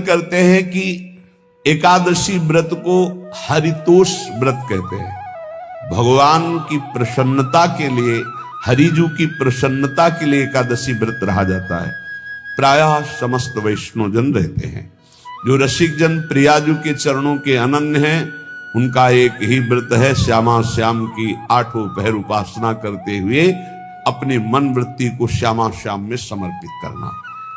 करते हैं कि एकादशी व्रत को हरितोष व्रत कहते हैं। भगवान की प्रसन्नता के लिए, हरिजू की प्रसन्नता के लिए एकादशी व्रत रहा जाता है। प्रायः समस्त वैष्णव जन रहते हैं। जो रसिक जन प्रियाजू के चरणों के अनन्य हैं, उनका एक ही व्रत है, श्यामा श्याम की 8 पहर उपासना करते हुए अपने मन वृत्ति को श्यामा श्याम में समर्पित करना।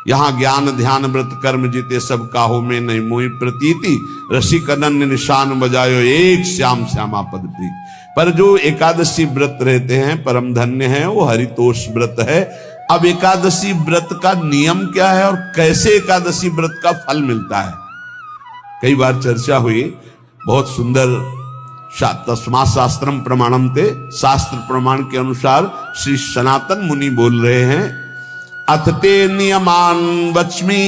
यहाँ ज्ञान ध्यान व्रत कर्म जीते सब काहो में नहीं मोहि प्रतीति, रसिक अनन्य निशान बजायो एक श्याम श्यामा पद प्रीति। पर जो एकादशी व्रत रहते हैं परम धन्य है, वो हरितोष व्रत है। अब एकादशी व्रत का नियम क्या है और कैसे एकादशी व्रत का फल मिलता है, कई बार चर्चा हुई। बहुत सुंदर तस्मा शास्त्रम प्रमाणम ते, शास्त्र प्रमाण के अनुसार श्री सनातन मुनि बोल रहे हैं, अथ ते नियमान वच्मि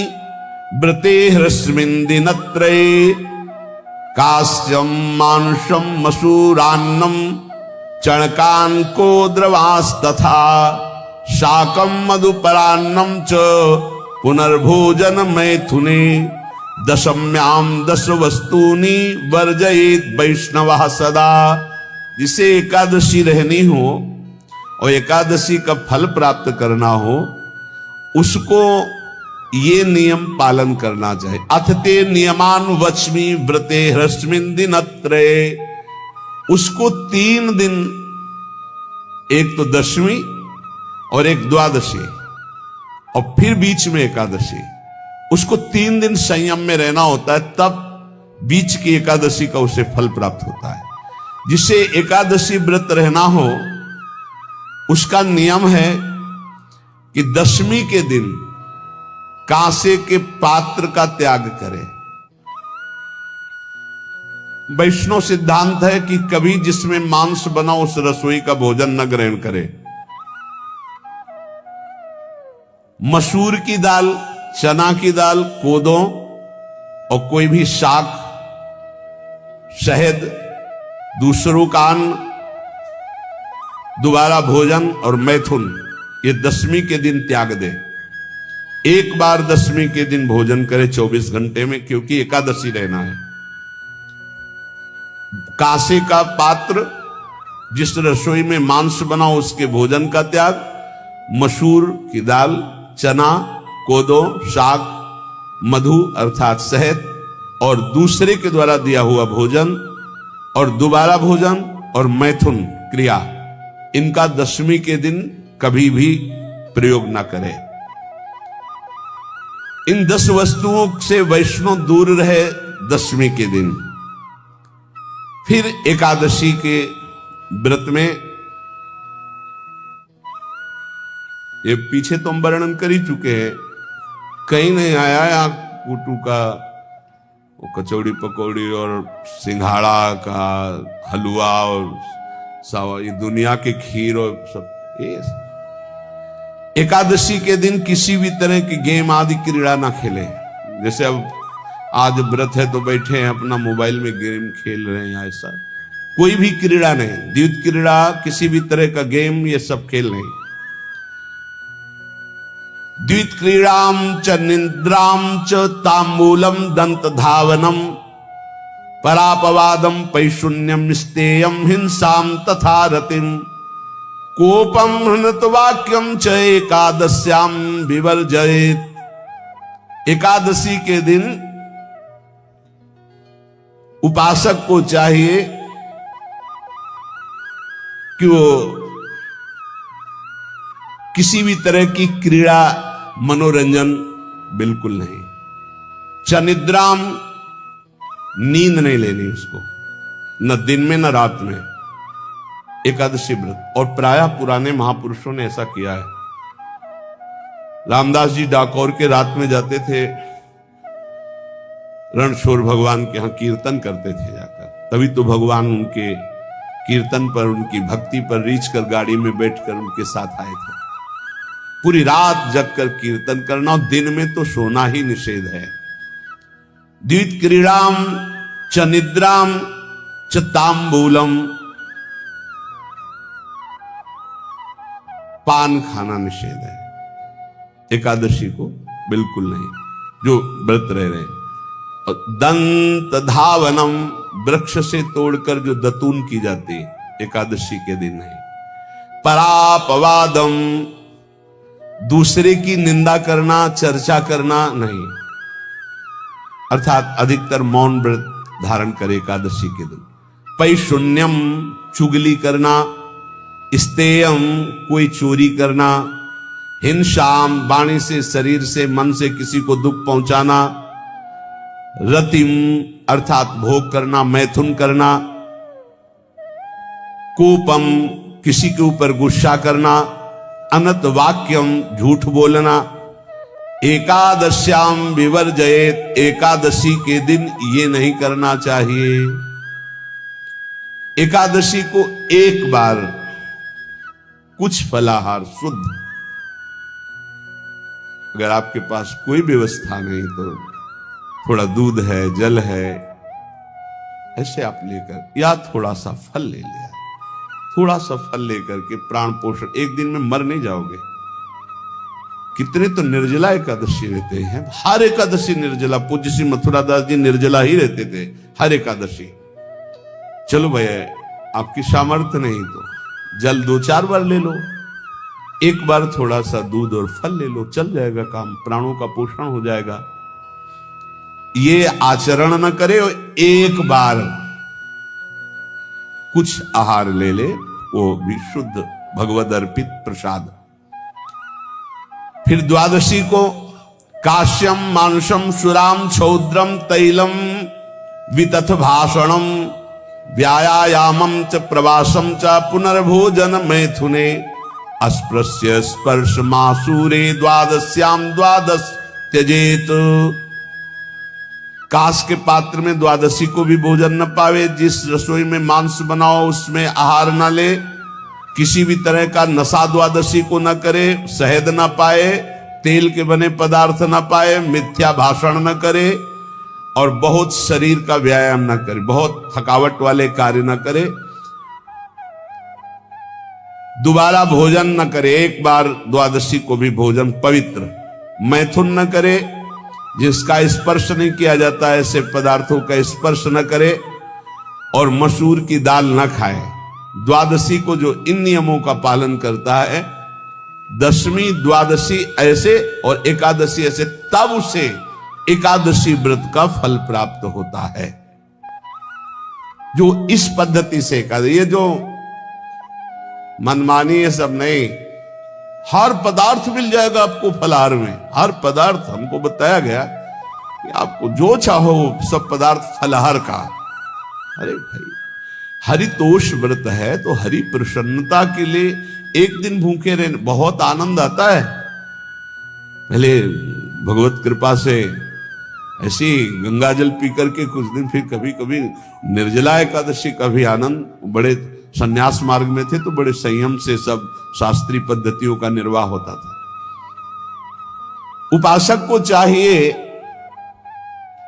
व्रते ह्रस्मिन् दिनत्रये, कास्यम मानुषम मसूरान्नम चणकांको द्रवास्तथा, शाकम मधुपरान्नम च पुनर्भोजन मैथुने, दशम्याम 10 वस्तूनि वर्जयेत वैष्णवः सदा। जिसे एकादशी रहनी हो और एकादशी का फल प्राप्त करना हो, उसको ये नियम पालन करना चाहिए। अथ ते नियमान वच्मि व्रते ह्रस्मिन् दिनत्रये, उसको 3 दिन, एक तो दशमी और एक द्वादशी और फिर बीच में एकादशी, उसको 3 दिन संयम में रहना होता है, तब बीच की एकादशी का उसे फल प्राप्त होता है। जिसे एकादशी व्रत रहना हो, उसका नियम है कि दशमी के दिन कांसे के पात्र का त्याग करे। वैष्णव सिद्धांत है कि कभी जिसमें मांस बना उस रसोई का भोजन न ग्रहण करे। मसूर की दाल, चना की दाल, कोदों और कोई भी शाक, शहद, दूसरों का अन्न, दोबारा भोजन और मैथुन, ये दशमी के दिन त्याग दे। एक बार दशमी के दिन भोजन करे 24 घंटे में, क्योंकि एकादशी रहना है। कांसे का पात्र, जिस रसोई में मांस बना उसके भोजन का त्याग, मसूर की दाल, चना, कोदो, शाक, मधु अर्थात शहद और दूसरे के द्वारा दिया हुआ भोजन और दोबारा भोजन और मैथुन क्रिया, इनका दशमी के दिन कभी भी प्रयोग ना करें। इन 10 वस्तुओं से वैष्णव दूर रहे दशमी के दिन। फिर एकादशी के व्रत में, ये पीछे तो हम वर्णन कर ही चुके हैं, कहीं नहीं आया यहाँ कुटू का वो कचौड़ी पकौड़ी और सिंघाड़ा का हलवा और सावा, ये दुनिया के खीर और सब। एकादशी के दिन किसी भी तरह की गेम आदि क्रीड़ा ना खेले। जैसे अब आज व्रत है तो बैठे हैं अपना मोबाइल में गेम खेल रहे हैं, ऐसा कोई भी क्रीड़ा नहीं, द्वित क्रीड़ा, किसी भी तरह का गेम, ये सब खेल नहीं। द्वित क्रीड़ाम च निद्राम च तांबूलम दंत धावनम, परापवादम पैशून्यम स्तेयम हिंसाम तथा रतिम, कोपम हृत वाक्यम च एकादश्याम विवर्जयेत। एकादशी के दिन उपासक को चाहिए कि वो किसी भी तरह की क्रीड़ा, मनोरंजन बिल्कुल नहीं। चनिद्राम, नींद नहीं लेनी उसको, न दिन में न रात में, एकादशी व्रत। और प्रायः पुराने महापुरुषों ने ऐसा किया है। रामदास जी डाकोर के रात में जाते थे, रणछोड़ भगवान के यहां कीर्तन करते थे जाकर, तभी तो भगवान उनके कीर्तन पर, उनकी भक्ति पर रीछ कर गाड़ी में बैठकर उनके साथ आए थे। पूरी रात जगकर कीर्तन करना, दिन में तो सोना ही निषेध है। द्वित क्रीड़ाम च निद्राम च तांबूलम, पान खाना निषेध है एकादशी को, बिल्कुल नहीं, जो व्रत रह रहे हैं। दंत धावनम, वृक्ष से तोड़कर जो दतून की जाती एकादशी के दिन नहीं। परापवादम, दूसरे की निंदा करना, चर्चा करना नहीं, अर्थात अधिकतर मौन व्रत धारण करे एकादशी के दिन। पैशून्यम, चुगली करना। स्तेयम, कोई चोरी करना। हिंसाम, वाणी से, शरीर से, मन से किसी को दुख पहुंचाना। रतिम, अर्थात भोग करना, मैथुन करना। कोपम, किसी के ऊपर गुस्सा करना। अनत वाक्यम, झूठ बोलना। एकादश्याम विवर्जयेत, एकादशी के दिन ये नहीं करना चाहिए। एकादशी को एक बार कुछ फलाहार शुद्ध, अगर आपके पास कोई व्यवस्था नहीं तो थोड़ा दूध है, जल है, ऐसे आप लेकर, या थोड़ा सा फल ले लिया, थोड़ा सा फल लेकर के प्राण पोषण, एक दिन में मर नहीं जाओगे। कितने तो निर्जला एकादशी रहते हैं, हर एकादशी निर्जला। पूज्य श्री मथुरा दास जी निर्जला ही रहते थे हर एकादशी। चलो भैया आपकी सामर्थ्य नहीं तो जल 2-4 बार ले लो, एक बार थोड़ा सा दूध और फल ले लो, चल जाएगा काम, प्राणों का पोषण हो जाएगा। ये आचरण न करे और एक बार कुछ आहार ले ले, वो भी शुद्ध भगवद अर्पित प्रसाद। फिर द्वादशी को काश्यम, मांसम, सुराम, छौद्रम, तैलम, वितथ भाषणम, व्यायामम च प्रवासम च पुनर्भोजन मैथुने, अस्पृश्य स्पर्श मासूरे द्वादश्याम द्वादश त्यजेत। कांस के पात्र में द्वादशी को भी भोजन न पावे। जिस रसोई में मांस बनाओ उसमें आहार न ले। किसी भी तरह का नशा द्वादशी को न करे। शहद न पाए, तेल के बने पदार्थ न पाए, मिथ्या भाषण न करे और बहुत शरीर का व्यायाम न करे, बहुत थकावट वाले कार्य न करे। दोबारा भोजन न करे, एक बार द्वादशी को भी भोजन पवित्र। मैथुन न करे, जिसका स्पर्श नहीं किया जाता ऐसे पदार्थों का स्पर्श न करे और मसूर की दाल न खाए। द्वादशी को जो इन नियमों का पालन करता है, दशमी द्वादशी ऐसे और एकादशी ऐसे, तब उसे एकादशी व्रत का फल प्राप्त होता है। जो इस पद्धति से एकादशी, ये जो मनमानी है सब नहीं, हर पदार्थ मिल जाएगा आपको फलाहार में। हर पदार्थ हमको बताया गया कि आपको जो चाहो सब पदार्थ फलाहार का। अरे भाई, हरितोष व्रत है तो हरि प्रसन्नता के लिए एक दिन भूखे रहने बहुत आनंद आता है। पहले भगवत कृपा से ऐसी गंगा जल पी करके कुछ दिन, फिर कभी कभी निर्जला एकादशी का भी आनंद। बड़े संन्यास मार्ग में थे तो बड़े संयम से सब शास्त्रीय पद्धतियों का निर्वाह होता था। उपासक को चाहिए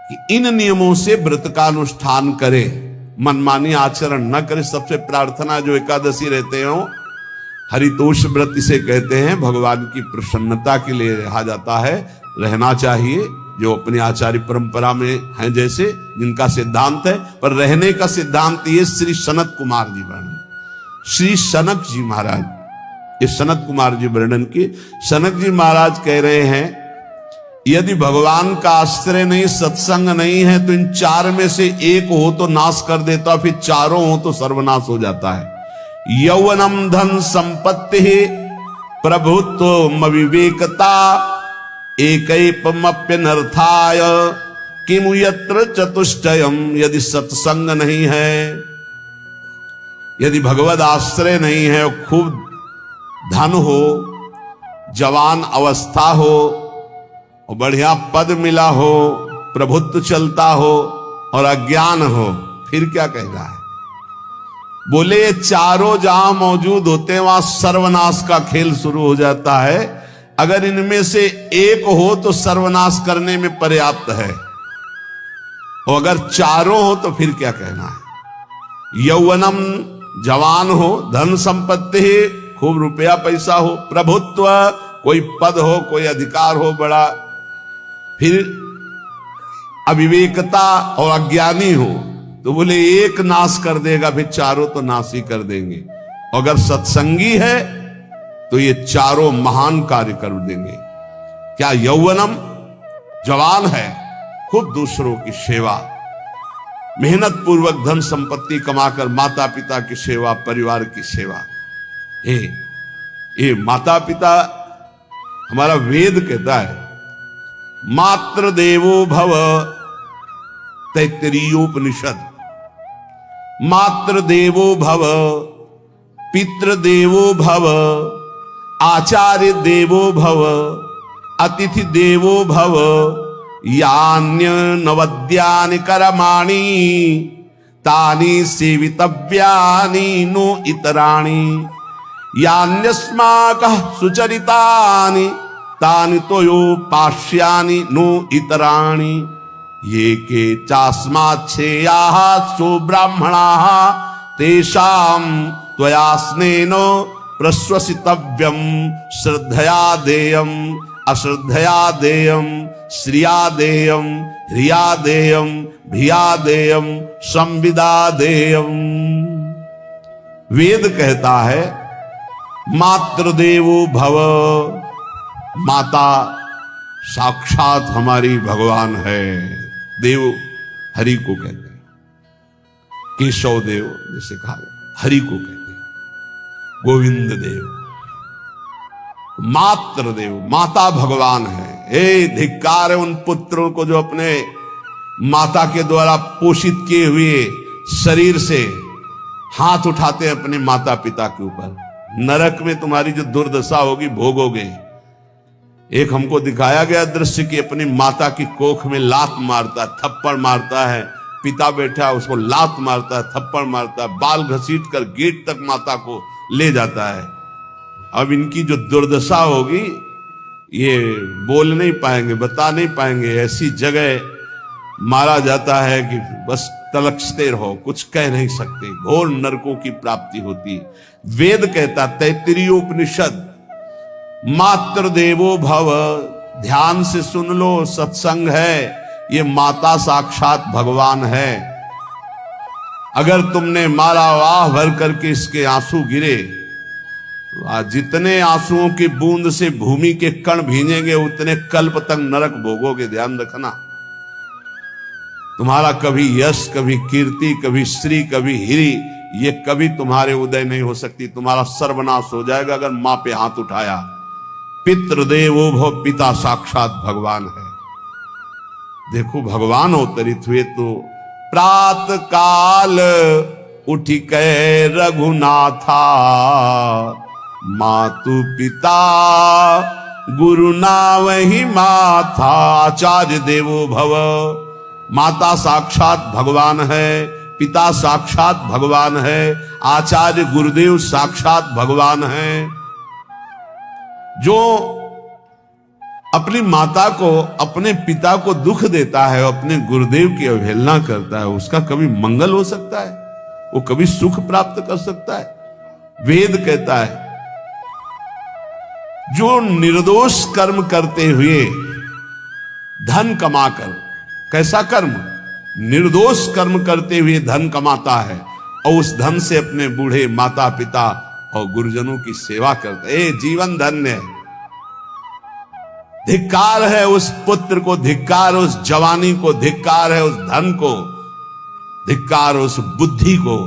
कि इन नियमों से व्रत का अनुष्ठान करे, मनमानी आचरण न करे। सबसे प्रार्थना जो एकादशी रहते हो, हरितोष व्रत इसे कहते हैं, भगवान की प्रसन्नता के लिए रहा जाता है, रहना चाहिए। जो अपनी आचार्य परंपरा में हैं, जैसे जिनका सिद्धांत है, पर रहने का सिद्धांत ये श्री सनत कुमार जी वर्णन, श्री सनक जी महाराज, ये सनत कुमार जी वर्णन की। सनक जी महाराज कह रहे हैं, यदि भगवान का आश्रय नहीं, सत्संग नहीं है, तो इन 4 में से एक हो तो नाश कर देता, फिर चारों हो तो सर्वनाश हो जाता है। यौवनम धन संपत्ति, प्रभुत्व विवेकता, एकैपमप्यनर्थाय किमु यत्र चतुष्टयम। यदि सत्संग नहीं है, यदि भगवद आश्रय नहीं है, खूब धन हो, जवान अवस्था हो और बढ़िया पद मिला हो, प्रभुत्व चलता हो और अज्ञान हो, फिर क्या कह रहा है? बोले ये चारों जहां मौजूद होते हैं वहां सर्वनाश का खेल शुरू हो जाता है। अगर इनमें से एक हो तो सर्वनाश करने में पर्याप्त है, और अगर चारों हो तो फिर क्या कहना है? यौवनम, जवान हो, धन संपत्ति, खूब रुपया पैसा हो, प्रभुत्व, कोई पद हो, कोई अधिकार हो बड़ा, फिर अविवेकता और अज्ञानी हो तो बोले एक नाश कर देगा, फिर चारों तो नाश ही कर देंगे। अगर सत्संगी है तो ये चारों महान कार्य कर देंगे। क्या यौवनम, जवान है, खुद दूसरों की सेवा, मेहनत पूर्वक धन संपत्ति कमाकर माता पिता की सेवा, परिवार की सेवा। ये माता पिता, हमारा वेद कहता है मातृ देवो भव, तैत्तिरीयोपनिषद, मातृ देवो भव, पितृ देवो भव, आचार्य देवो भव, अतिथि देवो भव, यान्य नवद्यानि कर्माणि तानि सेवितव्यानि नो इतराणि, यान्यस्माकः सुचरितानि तानि तोयोपास्यानि नो इतराणि, ये के चास्माच्छेयाः सो ब्राह्मणाः तेषां त्वया स्नेन प्रश्वसितव्यं, श्रद्धया देयं अश्रद्धया देयं, श्रिया देयं ह्रिया देयं भिया देयं संविदा देयं। वेद कहता है मातृदेवो भव, माता साक्षात हमारी भगवान है। देव हरि को कहते हैं, केशव देव जैसे कहा हरि को कहते हैं, गोविंद देव, मातृ देव, माता भगवान है। हे धिक्कार है उन पुत्रों को जो अपने माता के द्वारा पोषित किए हुए शरीर से हाथ उठाते हैं अपने माता पिता के ऊपर। नरक में तुम्हारी जो दुर्दशा होगी भोगोगे। एक हमको दिखाया गया दृश्य कि अपनी माता की कोख में लात मारता है, थप्पड़ मारता है, पिता बैठा है उसको लात मारता है, थप्पड़ मारता है, बाल घसीट कर गेट तक माता को ले जाता है। अब इनकी जो दुर्दशा होगी ये बोल नहीं पाएंगे, बता नहीं पाएंगे। ऐसी जगह मारा जाता है कि बस तलकते रहो, कुछ कह नहीं सकते, घोर नरकों की प्राप्ति होती। वेद कहता, तैत्तिरीयोपनिषद, मातृ देवो भव, ध्यान से सुन लो, सत्संग है, ये माता साक्षात भगवान है। अगर तुमने मारा, वाह भर करके इसके आंसू गिरे, जितने आंसुओं की बूंद से भूमि के कण भींजेंगे उतने कल्प तक नरक भोगोगे। ध्यान रखना, तुम्हारा कभी यश, कभी कीर्ति, कभी श्री, कभी हिरी, ये कभी तुम्हारे उदय नहीं हो सकती। तुम्हारा सर्वनाश हो जाएगा अगर मां पे हाथ उठाया। पितृदेवो भव, पिता साक्षात भगवान है। देखो भगवान अवतरित हुए तो प्रात काल उठी कै रघुनाथा, मातु पिता गुरु नावहि माथा। आचार्य देवो भव, माता साक्षात भगवान है, पिता साक्षात भगवान है, आचार्य गुरुदेव साक्षात भगवान है। जो अपनी माता को, अपने पिता को दुख देता है, अपने गुरुदेव की अवहेलना करता है, उसका कभी मंगल हो सकता है? वो कभी सुख प्राप्त कर सकता है? वेद कहता है जो निर्दोष कर्म करते हुए धन कमाकर, कैसा कर्म? निर्दोष कर्म करते हुए धन कमाता है और उस धन से अपने बूढ़े माता पिता और गुरुजनों की सेवा करता है, जीवन धन्य है। धिक्कार है उस पुत्र को, धिक्कार उस जवानी को, धिक्कार है उस धन को, धिक्कार उस बुद्धि को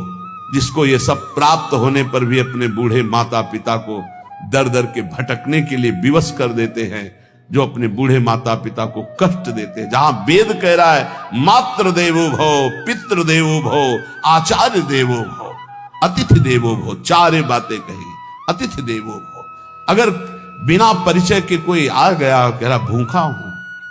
जिसको ये सब प्राप्त होने पर भी अपने बूढ़े माता पिता को दर दर के भटकने के लिए विवश कर देते हैं, जो अपने बूढ़े माता पिता को कष्ट देते हैं। जहां वेद कह रहा है मातृ देवो भव, पितृ देवो भव, आचार्य देवो भव, अतिथि देवो भव, चारे बातें कही। अतिथि देवो भव, अगर बिना परिचय के कोई आ गया, कह रहा भूखा हूं,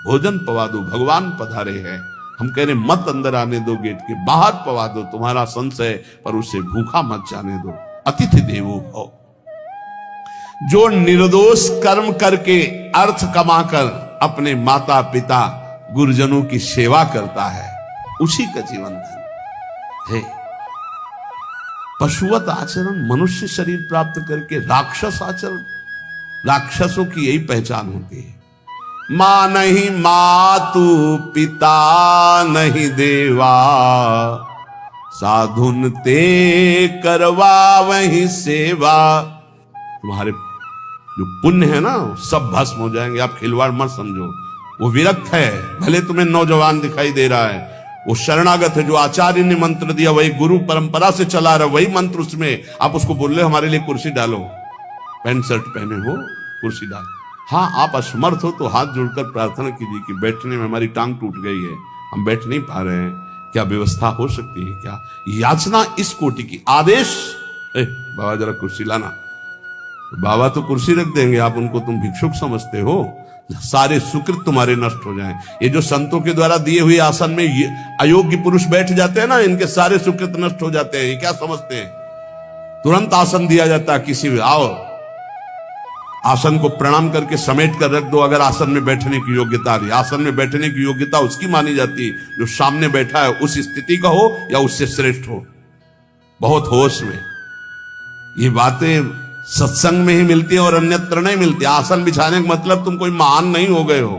भोजन पवा दो, भगवान पधारे हैं, हम कह रहे मत अंदर आने दो, गेट के बाहर पवा दो, तुम्हारा संशय, पर उसे भूखा मत जाने दो। अतिथि देवो भव, जो निर्दोष कर्म करके अर्थ कमाकर अपने माता पिता गुरुजनों की सेवा करता है, उसी का जीवन धन है। पशुवत आचरण, मनुष्य शरीर प्राप्त करके राक्षस आचरण, राक्षसों की यही पहचान होती है। मां नहीं मातु पिता नहीं देवा, साधुन ते करवा वही सेवा। तुम्हारे जो पुण्य है ना सब भस्म हो जाएंगे, आप खिलवाड़ मत समझो। वो विरक्त है, भले तुम्हें नौजवान दिखाई दे रहा है, वो शरणागत है। जो आचार्य ने मंत्र दिया वही गुरु परंपरा से चला रहा, वही मंत्र उसमें। आप उसको बोल रहे हमारे लिए कुर्सी डालो, पैंट शर्ट पहने हो कुर्सी डालो। हाँ, आप असमर्थ हो तो हाथ जोड़कर प्रार्थना कीजिए कि बैठने में हमारी टांग टूट गई है, हम बैठ नहीं पा रहे हैं, क्या व्यवस्था हो सकती है क्या? याचना इस कोटि की। आदेश, बाबा जरा कुर्सी लाना, बाबा तो कुर्सी रख देंगे, आप उनको तुम भिक्षुक समझते हो, सारे सुकृत तुम्हारे नष्ट हो जाएं। ये जो संतों के द्वारा दिए हुए आसन में ये अयोग्य पुरुष बैठ जाते हैं ना, इनके सारे सुकृत नष्ट हो जाते हैं। ये क्या समझते हैं? तुरंत आसन दिया जाता है किसी भी, आओ आसन को प्रणाम करके समेट कर रख दो अगर आसन में बैठने की योग्यता आ रही। आसन में बैठने की योग्यता उसकी मानी जाती है जो सामने बैठा है, उस स्थिति का हो या उससे श्रेष्ठ हो। बहुत होश में ये बातें सत्संग में ही मिलती है और अन्यत्र नहीं मिलती। आसन बिछाने का मतलब तुम कोई महान नहीं हो गए हो,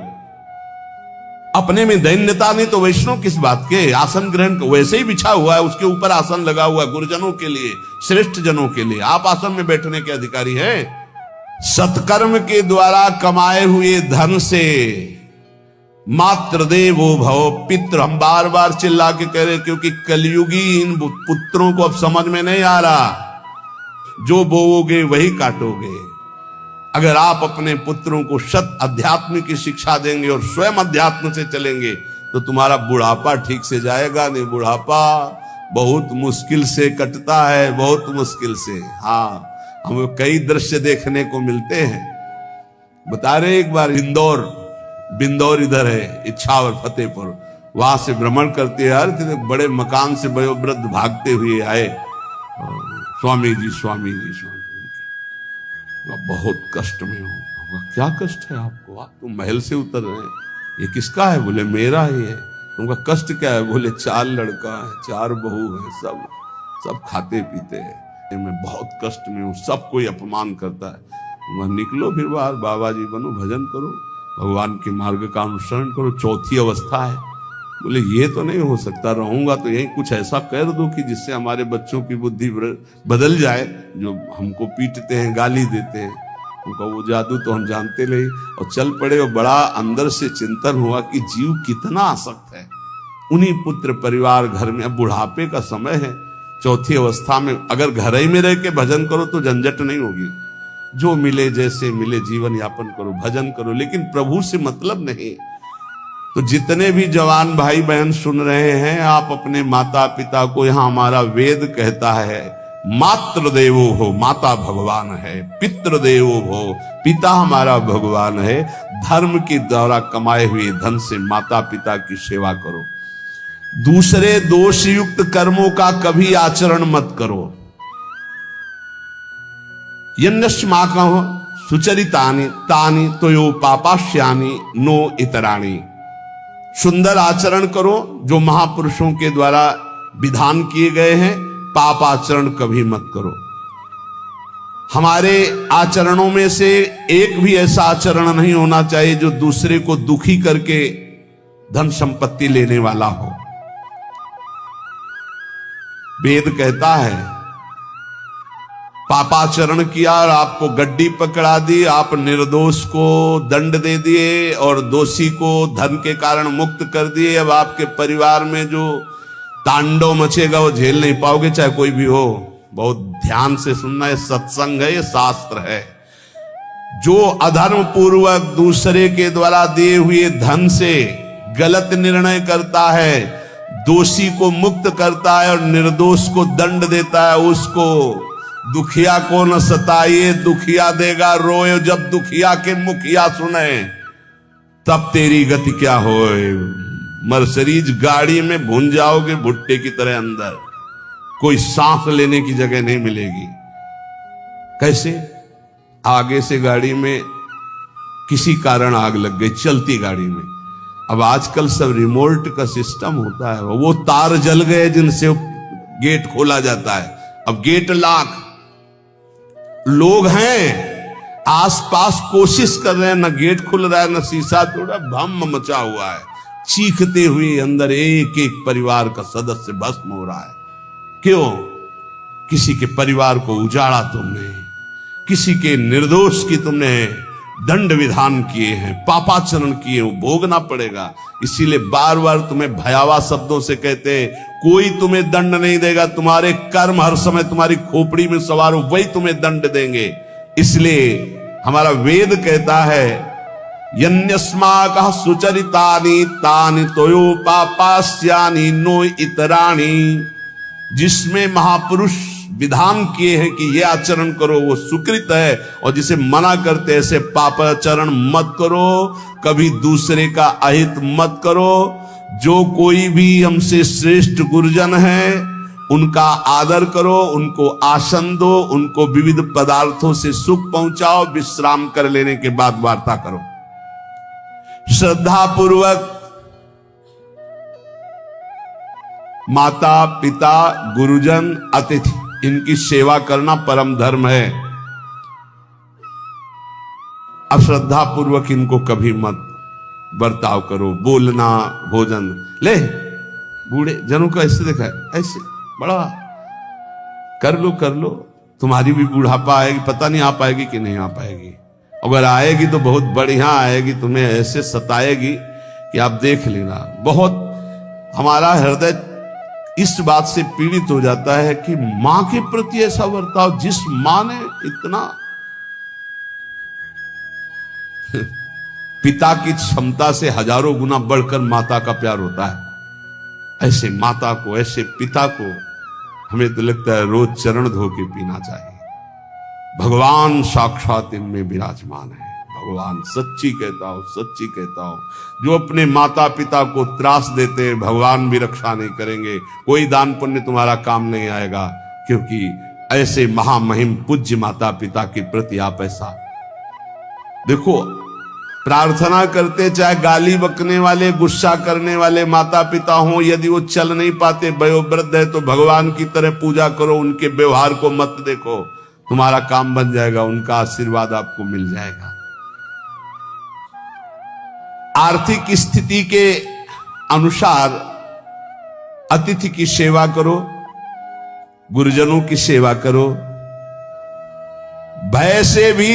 अपने में दैन्यता नहीं तो वैष्णव किस बात के? आसन ग्रहण वैसे ही बिछा हुआ है, उसके ऊपर आसन लगा हुआ है गुरुजनों के लिए, श्रेष्ठ जनों के लिए। आप आसन में बैठने के अधिकारी हैं। सत्कर्म के द्वारा कमाए हुए धन से मात्र देवो भव पितृ, हम बार बार चिल्ला के कह रहे, क्योंकि कलयुगी इन पुत्रों को अब समझ में नहीं आ रहा। जो बोओगे वही काटोगे। अगर आप अपने पुत्रों को सत अध्यात्म की शिक्षा देंगे और स्वयं अध्यात्म से चलेंगे तो तुम्हारा बुढ़ापा ठीक से जाएगा नहीं। बुढ़ापा बहुत मुश्किल से कटता है, बहुत मुश्किल से। हाँ, हमें कई दृश्य देखने को मिलते हैं। बता रहे एक बार बिंदौर इधर है, इच्छावर फतेहपुर, वहां से भ्रमण करते यार, बड़े मकान से वयोवृद्ध भागते हुए आए, स्वामी जी स्वामी जी स्वामी जी। बहुत कष्ट में हूं। क्या कष्ट है आपको? आप तो महल से उतर रहे हैं, ये किसका है? बोले मेरा ही है। तुमका कष्ट क्या है? बोले 4 लड़का है, 4 बहू है, सब खाते पीते हैं, मैं बहुत कष्ट में हूँ, सब कोई अपमान करता है। वह निकलो फिर बाहर, बाबा जी बनो, भजन करो, भगवान के मार्ग का अनुसरण करो। चौथी अवस्था है। बोले ये तो नहीं हो सकता, रहूंगा तो यही कुछ ऐसा कर दो कि जिससे हमारे बच्चों की बुद्धि बदल जाए, जो हमको पीटते हैं, गाली देते हैं। उनका वो जादू तो हम जानते नहीं, और चल पड़े। और बड़ा अंदर से चिंतन हुआ कि जीव कितना आसक्त है उन्हीं पुत्र परिवार घर में। अब बुढ़ापे का समय है, चौथी अवस्था में अगर घर ही में रह के भजन करो तो झंझट नहीं होगी। जो मिले जैसे मिले जीवन यापन करो, भजन करो, लेकिन प्रभु से मतलब नहीं। तो जितने भी जवान भाई बहन सुन रहे हैं, आप अपने माता पिता को, यहां हमारा वेद कहता है मातृ देवो हो, माता भगवान है, पितृ देवो हो, पिता हमारा भगवान है। धर्म के द्वारा कमाए हुए धन से माता पिता की सेवा करो। दूसरे दोषयुक्त कर्मों का कभी आचरण मत करो। यन्नस्मा कहो सुचरितानि तानि तोयो पापाश्यानि नो इतराणि। सुंदर आचरण करो जो महापुरुषों के द्वारा विधान किए गए हैं, पाप आचरण कभी मत करो। हमारे आचरणों में से एक भी ऐसा आचरण नहीं होना चाहिए जो दूसरे को दुखी करके धन संपत्ति लेने वाला हो। वेद कहता है पापाचरण किया और आपको गड्डी पकड़ा दी, आप निर्दोष को दंड दे दिए और दोषी को धन के कारण मुक्त कर दिए। अब आपके परिवार में जो तांडव मचेगा वो झेल नहीं पाओगे, चाहे कोई भी हो। बहुत ध्यान से सुनना, है सत्संग है, ये शास्त्र है। जो अधर्म पूर्वक दूसरे के द्वारा दिए हुए धन से गलत निर्णय करता है, दोषी को मुक्त करता है और निर्दोष को दंड देता है, उसको दुखिया को न सताइए, दुखिया देगा रोए। जब दुखिया के मुखिया सुने तब तेरी गति क्या होए। मर्सिडीज गाड़ी में भून जाओगे भुट्टे की तरह अंदर, कोई सांस लेने की जगह नहीं मिलेगी। कैसे? आगे से गाड़ी में किसी कारण आग लग गई, चलती गाड़ी में। अब आजकल सब रिमोट का सिस्टम होता है, वो तार जल गए जिनसे गेट खोला जाता है। अब गेट लाख लोग हैं, आसपास कोशिश कर रहे हैं, न गेट खुल रहा है, न शीशा तोड़ा, भम मचा हुआ है। चीखते हुए अंदर एक एक परिवार का सदस्य भस्म हो रहा है। क्यों? किसी के परिवार को उजाड़ा तुमने, किसी के निर्दोष की तुमने दंड विधान किए हैं, पापाचरण किए, वो भोगना पड़ेगा। इसीलिए बार बार तुम्हें भयावह शब्दों से कहते हैं, कोई तुम्हें दंड नहीं देगा, तुम्हारे कर्म हर समय तुम्हारी खोपड़ी में सवार हो, वही तुम्हें दंड देंगे। इसलिए हमारा वेद कहता है, यन्यस्माकः सुचरितानि तानि तोयो पापास्यानि नो इतराणि। जिसमें महापुरुष विधान किए हैं कि ये आचरण करो वो सुकृत है, और जिसे मना करते ऐसे पापाचरण मत करो, कभी दूसरे का अहित मत करो। जो कोई भी हमसे श्रेष्ठ गुरुजन है उनका आदर करो, उनको आसन दो, उनको विविध पदार्थों से सुख पहुंचाओ, विश्राम कर लेने के बाद वार्ता करो। श्रद्धा पूर्वक माता पिता गुरुजन अतिथि इनकी सेवा करना परम धर्म है। अश्रद्धा पूर्वक इनको कभी मत बर्ताव करो। बोलना, भोजन, ले बूढ़े जनों को ऐसे देखा है, ऐसे बड़ा कर लो, तुम्हारी भी बुढ़ापा आएगी, पता नहीं आ पाएगी कि नहीं आ पाएगी। अगर आएगी तो बहुत बढ़िया आएगी, तुम्हें ऐसे सताएगी कि आप देख लेना। बहुत हमारा हृदय इस बात से पीड़ित हो जाता है कि मां के प्रति ऐसा बर्ताव, जिस मां ने इतना पिता की क्षमता से हजारों गुना बढ़कर माता का प्यार होता है। ऐसे माता को, ऐसे पिता को हमें तो लगता है रोज चरण धो के पीना चाहिए। भगवान साक्षात इनमें विराजमान है। भगवान सच्ची कहता हूं, जो अपने माता पिता को त्रास देते हैं भगवान भी रक्षा नहीं करेंगे। कोई दान पुण्य तुम्हारा काम नहीं आएगा, क्योंकि ऐसे महामहिम पूज्य माता पिता के प्रति आप ऐसा देखो। प्रार्थना करते, चाहे गाली बकने वाले, गुस्सा करने वाले माता पिता हों, यदि वो चल नहीं पाते, वयोवृद्ध है, तो भगवान की तरह पूजा करो, उनके व्यवहार को मत देखो, तुम्हारा काम बन जाएगा, उनका आशीर्वाद आपको मिल जाएगा। आर्थिक स्थिति के अनुसार अतिथि की सेवा करो, गुरुजनों की सेवा करो, भय से भी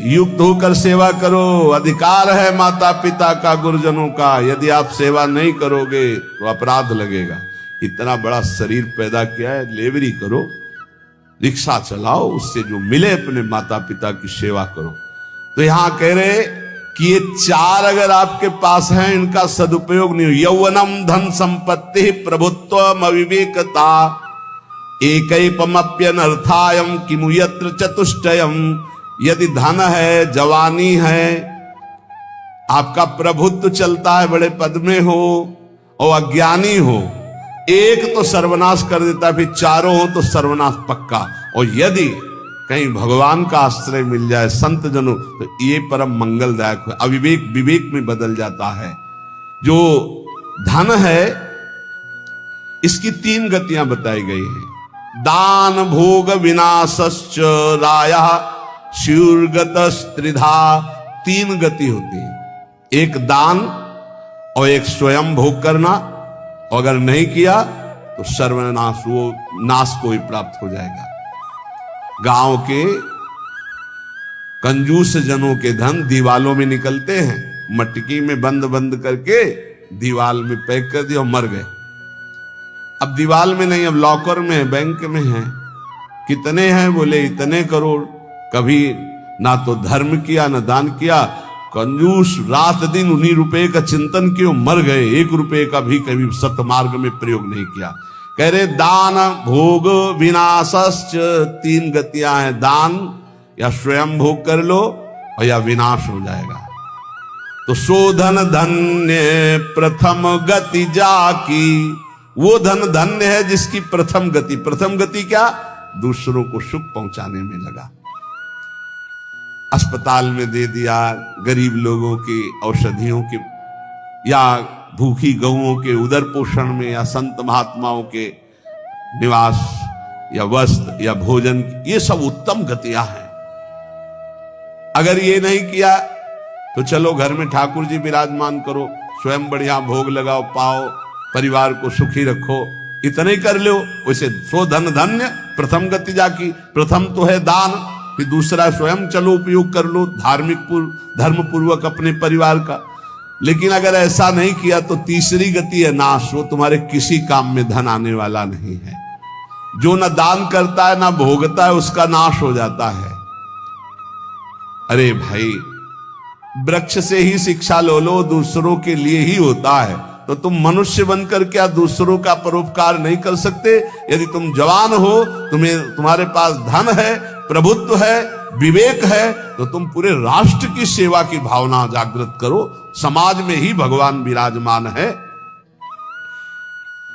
युक्त होकर सेवा करो। अधिकार है माता पिता का, गुरुजनों का। यदि आप सेवा नहीं करोगे तो अपराध लगेगा। इतना बड़ा शरीर पैदा किया है, लेवरी करो, रिक्शा चलाओ, उससे जो मिले अपने माता पिता की सेवा करो। तो यहां कह रहे कि ये चार अगर आपके पास हैं, इनका सदुपयोग नहीं हो। यौवनम धन संपत्ति प्रभुत्वम अविवेकता एकैपमप्यनर्थायम किमु यत्र चतुष्टयम। यदि धन है, जवानी है, आपका प्रभुत्व चलता है, बड़े पद में हो और अज्ञानी हो, एक तो सर्वनाश कर देता है, फिर चारों हो तो सर्वनाश पक्का। और यदि कहीं भगवान का आश्रय मिल जाए, संत जनों, तो ये परम मंगलदायक है। अविवेक विवेक में बदल जाता है। जो धन है, इसकी तीन गतियां बताई गई हैं। दान भोग विनाशश्च रायः स्युर्गतस्त्रिधा। तीन गति होती है, एक दान और एक स्वयं भोग करना, और अगर नहीं किया तो सर्वनाश, वो नाश को ही प्राप्त हो जाएगा। गांव के कंजूस जनों के धन दीवालों में निकलते हैं, मटकी में बंद बंद करके दीवाल में पैक कर दिया और मर गए। अब दीवाल में नहीं, अब लॉकर में है, बैंक में है। कितने हैं? बोले इतने करोड़। कभी ना तो धर्म किया ना दान किया, कंजूस रात दिन उन्हीं रुपए का चिंतन किए, मर गए। एक रुपए का भी कभी सतमार्ग में प्रयोग नहीं किया। कह रहे दान भोग विनाशश्च, तीन गतियां हैं। दान या स्वयं भोग कर लो और या विनाश हो जाएगा। तो शोधन धन्य प्रथम गति जाकी। वो धन धन्य है जिसकी प्रथम गति, प्रथम गति क्या? दूसरों को सुख पहुंचाने में लगा। अस्पताल में दे दिया, गरीब लोगों की औषधियों के, या भूखी गौओं के उदर पोषण में, या संत महात्माओं के निवास या वस्त्र या भोजन, ये सब उत्तम गतियां हैं। अगर ये नहीं किया तो चलो घर में ठाकुर जी विराजमान करो, स्वयं बढ़िया भोग लगाओ, पाओ, परिवार को सुखी रखो, इतने कर लो। वैसे सो धन धन्य प्रथम गति जाकी, प्रथम तो है दान, फिर दूसरा स्वयं चलो उपयोग कर लो धार्मिक धर्म पूर्वक अपने परिवार का। लेकिन अगर ऐसा नहीं किया तो तीसरी गति है नाश, वो तुम्हारे किसी काम में धन आने वाला नहीं है। जो न दान करता है ना भोगता है उसका नाश हो जाता है। अरे भाई, वृक्ष से ही शिक्षा लो लो, दूसरों के लिए ही होता है, तो तुम मनुष्य बनकर क्या दूसरों का परोपकार नहीं कर सकते? यदि तुम जवान हो, तुम्हारे पास धन है, प्रभुत्व है, विवेक है, तो तुम पूरे राष्ट्र की सेवा की भावना जागृत करो। समाज में ही भगवान विराजमान है।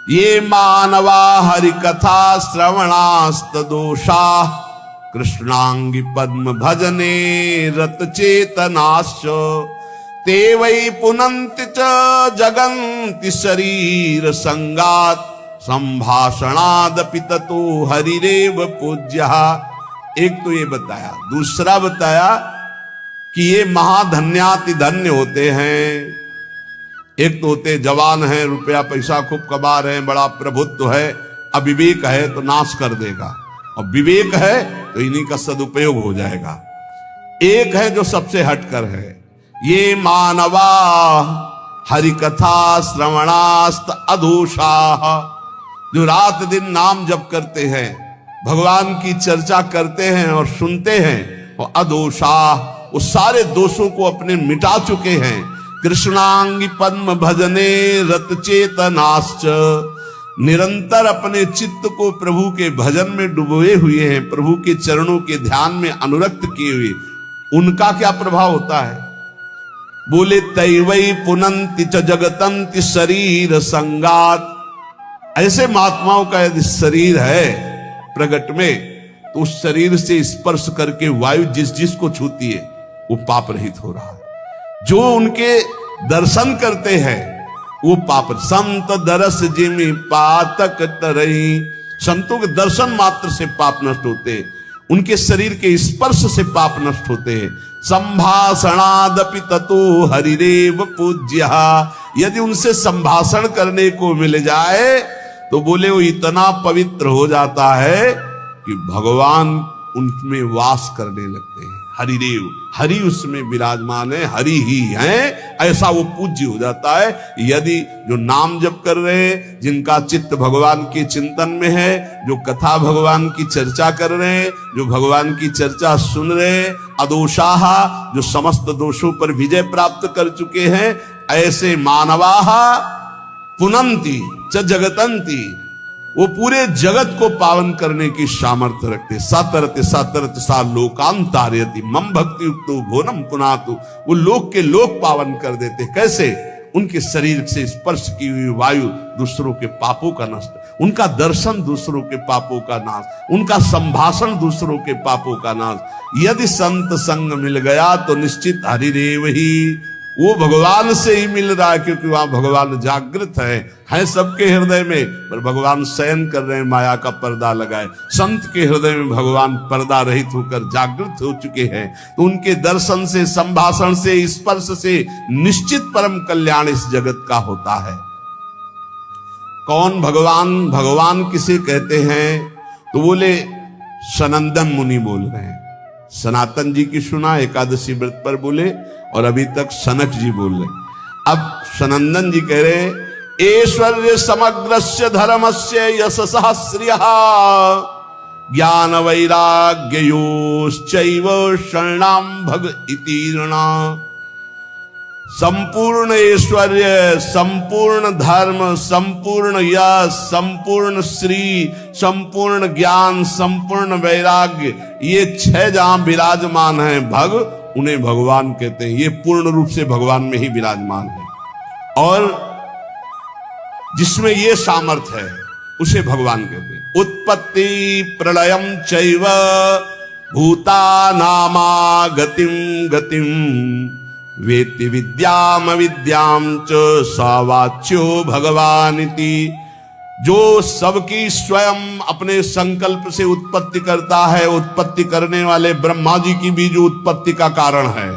ये मानवा हरि कथा श्रवणास्त दोषा कृष्णांगी पद्म भजने रत चेतनाश्च ते वै पुनन्ति च जगन्ति शरीर संगात संभाषणादपि ततो हरिरेव पूज्यः। एक तो ये बताया, दूसरा बताया कि ये महाधन्याति धन्य होते हैं। एक तो होते जवान है, रुपया पैसा खूब कमा रहे हैं, बड़ा प्रभुत्व है, अविवेक है तो नाश कर देगा, और विवेक है तो इन्हीं का सदुपयोग हो जाएगा। एक है जो सबसे हटकर है, ये मानवा हरि कथा श्रवणास्त अधोषा, जो रात दिन नाम जप करते हैं, भगवान की चर्चा करते हैं और सुनते हैं, और अदोषा, वो सारे दोषों को अपने मिटा चुके हैं। कृष्णांगी पद्म भजने रत चेतनाश्च, निरंतर अपने चित्त को प्रभु के भजन में डुबोए हुए हैं, प्रभु के चरणों के ध्यान में अनुरक्त किए हुए। उनका क्या प्रभाव होता है? बोले तैवै पुनन्ति च जगतन्ति शरीर संगात। ऐसे महात्माओं का यदि शरीर है प्रगट में, तो उस शरीर से स्पर्श करके वायु जिस जिस को छूती है वो पाप रहित हो रहा है। जो उनके दर्शन करते हैं वो पाप, संत दरस जिमि पातक तरई, संतों के दर्शन मात्र से पाप नष्ट होते हैं, उनके शरीर के स्पर्श से पाप नष्ट होते हैं। संभाषणादपि ततो हरिरेव पूज्यः, यदि उनसे संभाषण करने को मिल जाए तो बोले वो इतना पवित्र हो जाता है कि भगवान उनमें वास करने लगते हैं। हरिदेव, हरि उसमें विराजमान है, हरि ही है, ऐसा वो पूज्य हो जाता है। यदि जो नाम जप कर रहे हैं, जिनका चित्त भगवान के चिंतन में है, जो कथा भगवान की चर्चा कर रहे हैं, जो भगवान की चर्चा सुन रहे हैं, अदोषाः, जो समस्त दोषों पर विजय प्राप्त कर चुके हैं, ऐसे मानवाः पुनन्ति च जगतन्ति, वो पूरे जगत को पावन करने की सामर्थ्य रखते। सातरते सातरते सा लोकांतारयति मम भक्ति युक्तो भोनम पुनातु, वो लोक के लोक पावन कर देते। कैसे? उनके शरीर से स्पर्श की हुई वायु दूसरों के पापों का नष्ट, उनका दर्शन दूसरों के पापों का नाश, उनका संभाषण दूसरों के पापों का नाश। यदि संत संग मिल गया तो निश्चित हरिदेव ही, वो भगवान से ही मिल रहा है, क्योंकि वहां भगवान जागृत है सबके हृदय में, पर भगवान शयन कर रहे हैं, माया का पर्दा लगाए। संत के हृदय में भगवान पर्दा रहित होकर जागृत हो चुके हैं, तो उनके दर्शन से, संभाषण से, स्पर्श से निश्चित परम कल्याण इस जगत का होता है। कौन भगवान? भगवान किसे कहते हैं? तो बोले सनंदन मुनि बोल रहे हैं। सनातन जी की सुना एकादशी व्रत पर बोले, और अभी तक सनक जी बोल रहे। अब सनंदन जी कह रहे, ऐश्वर्य समग्रस्य धर्मस्य यशसः श्रियः ज्ञान वैराग्ययोश्चैव शरणां भग इति ऋणा। संपूर्ण ऐश्वर्य, संपूर्ण धर्म, संपूर्ण यश, संपूर्ण श्री, संपूर्ण ज्ञान, संपूर्ण वैराग्य, ये 6 जहां विराजमान है भग, उन्हें भगवान कहते हैं। ये पूर्ण रूप से भगवान में ही विराजमान है, और जिसमें ये सामर्थ्य है उसे भगवान कहते हैं। उत्पत्ति प्रलयम चैव भूतानामा गतिम गतिम वेत्ति विद्याम विद्याम च स वाच्यो भगवानिति। जो सबकी स्वयं अपने संकल्प से उत्पत्ति करता है, उत्पत्ति करने वाले ब्रह्मा जी की भी जो उत्पत्ति का कारण है,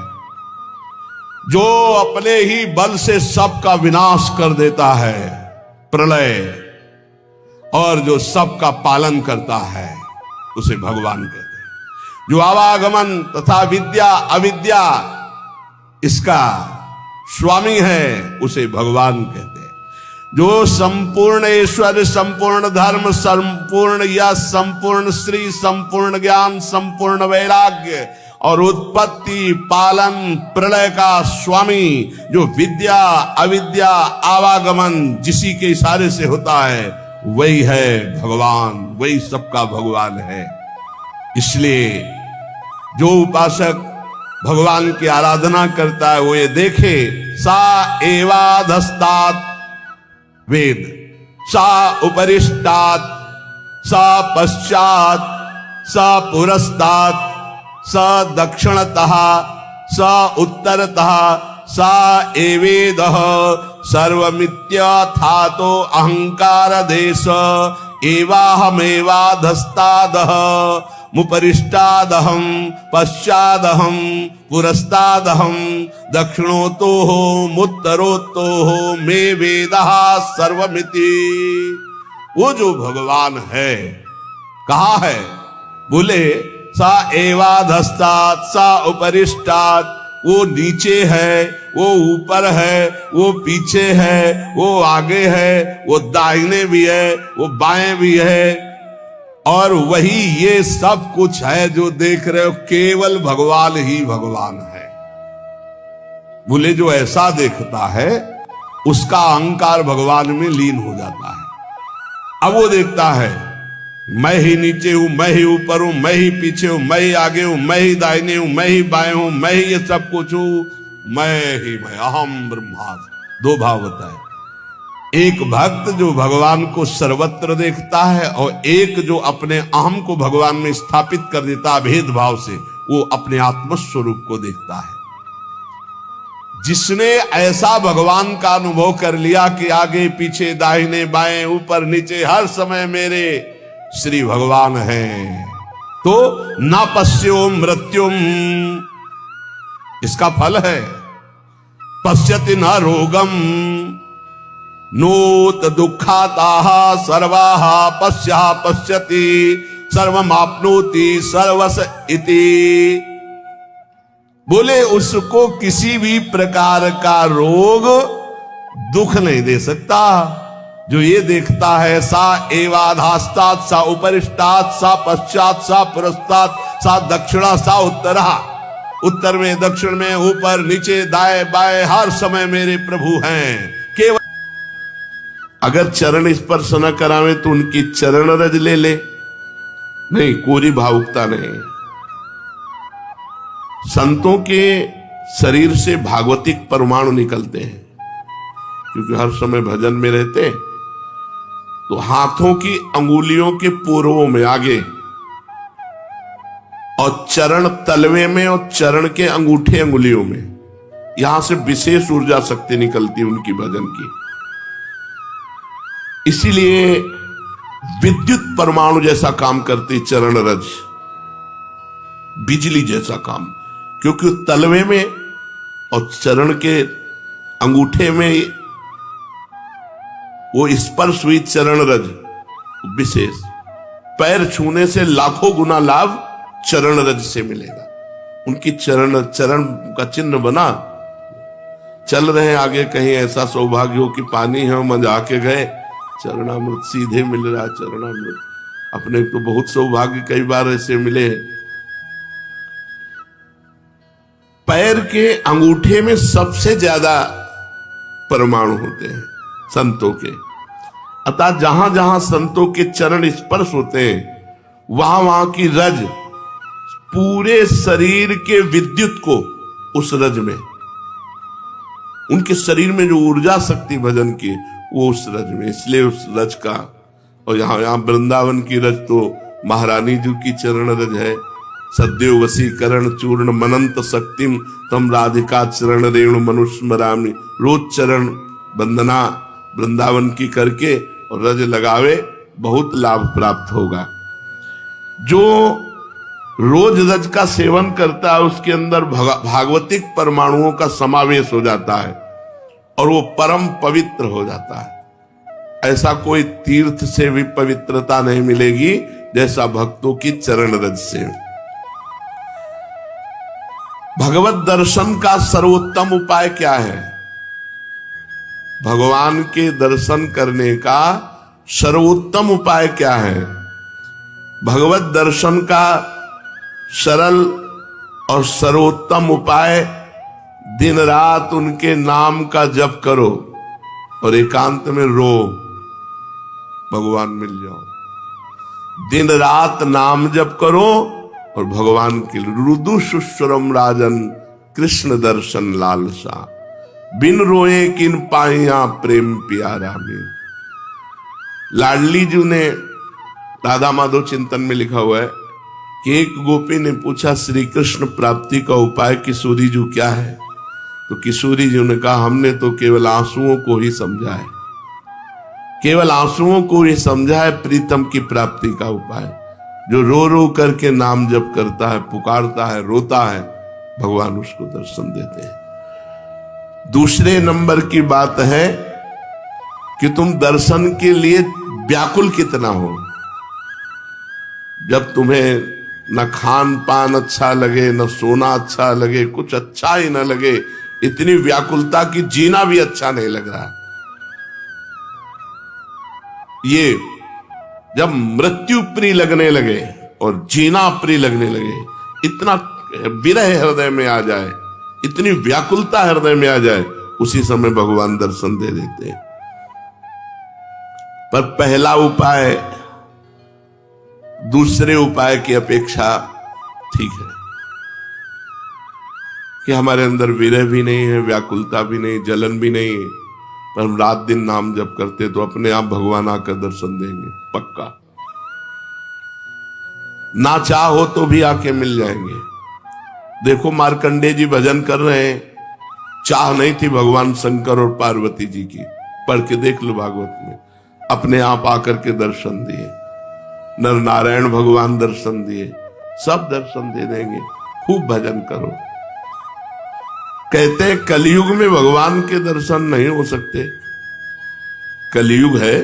जो अपने ही बल से सबका विनाश कर देता है, प्रलय, और जो सबका पालन करता है, उसे भगवान कहते हैं। जो आवागमन तथा विद्या अविद्या इसका स्वामी है, उसे भगवान कहते हैं। जो संपूर्ण ईश्वर, संपूर्ण धर्म, संपूर्ण यश, संपूर्ण श्री, संपूर्ण ज्ञान, संपूर्ण वैराग्य और उत्पत्ति, पालन, प्रलय का स्वामी, जो विद्या अविद्या आवागमन जिसी के इशारे से होता है, वही है भगवान, वही सबका भगवान है। इसलिए जो उपासक भगवान की आराधना करता है, वो ये देखे, सा एवाधस्तात् वेद, सा उपरिष्टात्, सा पश्चात्, सा पुरस्तात्, स दक्षिणतः, स उत्तरतः, सा एवेदः, सर्वमित्यथातो अहंकार देश, एवाहमेवाधस्तादः, मुपरिष्टादहं, पश्चादहं, पुरस्तादहं, दक्षिणोतोः, मुत्तरोतोः, मे वेदः सर्वमिति। वो जो भगवान है, कहाँ है? बोले सा एवाधस्तात्, सा उपरिष्टात्, वो नीचे है, वो ऊपर है, वो पीछे है, वो आगे है, वो दाहिने भी है, वो बाएं भी है, और वही ये सब कुछ है जो देख रहे हो, केवल भगवान ही भगवान है। बोले जो ऐसा देखता है, उसका अहंकार भगवान में लीन हो जाता है। अब वो देखता है, मैं ही नीचे हूं, मैं ही ऊपर हूं, मैं ही पीछे हूं, मैं ही आगे हूं, मैं ही दाहिने हूं, मैं ही बाएं हूं, मैं ही ये सब कुछ हूं, मैं ही मैं, अहम ब्रह्मास्मि। दो भाव होता है, एक भक्त जो भगवान को सर्वत्र देखता है, और एक जो अपने अहम को भगवान में स्थापित कर देता भेद भाव से, वो अपने आत्मस्वरूप को देखता है। जिसने ऐसा भगवान का अनुभव कर लिया कि आगे पीछे दाहिने बाएं ऊपर नीचे हर समय मेरे श्री भगवान हैं, तो न पश्यो मृत्युम, इसका फल है, पश्यति न रोगम, नोत दुखाताः सर्वाः पश्यः पश्यति सर्वमाप्नोति सर्वस इति। बोले उसको किसी भी प्रकार का रोग दुख नहीं दे सकता। जो ये देखता है, सा एवाधास्तात्, सा उपरिष्टात्, सा पश्चात्, सा पुरस्तात्, सा दक्षिणा, सा उत्तरा, उत्तर में दक्षिण में ऊपर नीचे दाएं बाएं हर समय मेरे प्रभु हैं। केवल अगर चरण स्पर्श न करावे तो उनकी चरण रज ले ले, नहीं, कोरी भावुकता नहीं। संतों के शरीर से भागवतिक परमाणु निकलते हैं, क्योंकि हर समय भजन में रहते, तो हाथों की अंगुलियों के पूर्वों में आगे, और चरण तलवे में, और चरण के अंगूठे अंगुलियों में, यहां से विशेष ऊर्जा शक्ति निकलती है उनकी भजन की। इसीलिए विद्युत परमाणु जैसा काम करती चरण रज, बिजली जैसा काम, क्योंकि तलवे में और चरण के अंगूठे में वो स्पर्श हुई चरण रज विशेष। पैर छूने से लाखों गुना लाभ चरण रज से मिलेगा। उनकी चरण का चिन्ह बना, चल रहे हैं आगे, कहीं ऐसा सौभाग्य हो कि पानी है, मजा के गए, चरणामृत सीधे मिल रहा है। चरणामृत अपने तो बहुत सौभाग्य कई बार ऐसे मिले। पैर के अंगूठे में सबसे ज्यादा परमाणु होते हैं संतों के, अतः जहां जहां संतों के चरण स्पर्श होते हैं, वहां वहां की रज पूरे शरीर के विद्युत को उस रज में, उनके शरीर में जो ऊर्जा शक्ति भजन की, वो उस रज में, इसलिए उस रज का। और यहाँ वृंदावन की रज तो महारानी जी की चरण रज है। सद्यो वसीकरण चूर्ण मनंत शक्तिम तम राधिका चरण रेणु मनुष्य मरामी। रोज चरण वंदना वृंदावन की करके और रज लगावे, बहुत लाभ प्राप्त होगा। जो रोज रज का सेवन करता है उसके अंदर भागवतिक परमाणुओं का समावेश हो जाता है और वो परम पवित्र हो जाता है। ऐसा कोई तीर्थ से भी पवित्रता नहीं मिलेगी जैसा भक्तों की चरण रज से। भगवत दर्शन का सर्वोत्तम उपाय क्या है? भगवान के दर्शन करने का सर्वोत्तम उपाय क्या है? भगवत दर्शन का सरल और सर्वोत्तम उपाय दिन रात उनके नाम का जप करो और एकांत में रो, भगवान मिल जाओ। दिन रात नाम जप करो और भगवान के रुदु सुस्वरम राजन कृष्ण दर्शन लालसा, बिन रोए किन पाइया प्रेम प्यारा में। लाडली जी ने राधा माधव चिंतन में लिखा हुआ है कि एक गोपी ने पूछा श्री कृष्ण प्राप्ति का उपाय किशोरी जी क्या है? तो किशोरी जी ने कहा हमने तो केवल आंसुओं को ही समझा है, केवल आंसुओं को ही समझा है प्रीतम की प्राप्ति का उपाय। जो रो रो करके नाम जप करता है, पुकारता है, रोता है, भगवान उसको दर्शन देते हैं। दूसरे नंबर की बात है कि तुम दर्शन के लिए व्याकुल कितना हो। जब तुम्हें न खान पान अच्छा लगे, न सोना अच्छा लगे, कुछ अच्छा ही न लगे, इतनी व्याकुलता की जीना भी अच्छा नहीं लग रहा। ये जब मृत्यु प्रिय लगने लगे और जीना प्रिय लगने लगे, इतना विरह हृदय में आ जाए, इतनी व्याकुलता हृदय में आ जाए, उसी समय भगवान दर्शन दे देते हैं। पर पहला उपाय दूसरे उपाय की अपेक्षा ठीक है कि हमारे अंदर विरह भी नहीं है, व्याकुलता भी नहीं, जलन भी नहीं है, पर हम रात दिन नाम जप करते तो अपने आप भगवान आकर दर्शन देंगे, पक्का। ना चाहो तो भी आके मिल जाएंगे। देखो मार्कंडेय जी भजन कर रहे हैं, चाह नहीं थी भगवान शंकर और पार्वती जी की, पढ़ के देख लो भागवत में, अपने आप आकर के दर्शन दिए। नर नारायण भगवान दर्शन दिए, सब दर्शन दे देंगे, खूब भजन करो। कहते हैं कलयुग में भगवान के दर्शन नहीं हो सकते, कलयुग है,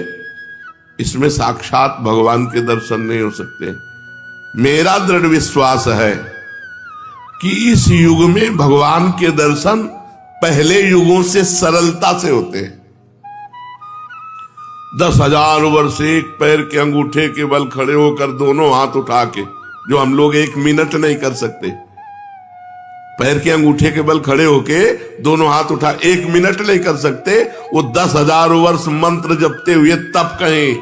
इसमें साक्षात भगवान के दर्शन नहीं हो सकते। मेरा दृढ़ विश्वास है कि इस युग में भगवान के दर्शन पहले युगों से सरलता से होते हैं। 10,000 वर्ष एक पैर के अंगूठे के बल खड़े होकर दोनों हाथ उठा के, जो हम लोग 1 मिनट नहीं कर सकते, पैर के अंगूठे के बल खड़े होके दोनों हाथ उठा 1 मिनट नहीं कर सकते, वो 10,000 वर्ष मंत्र जपते हुए तब कहीं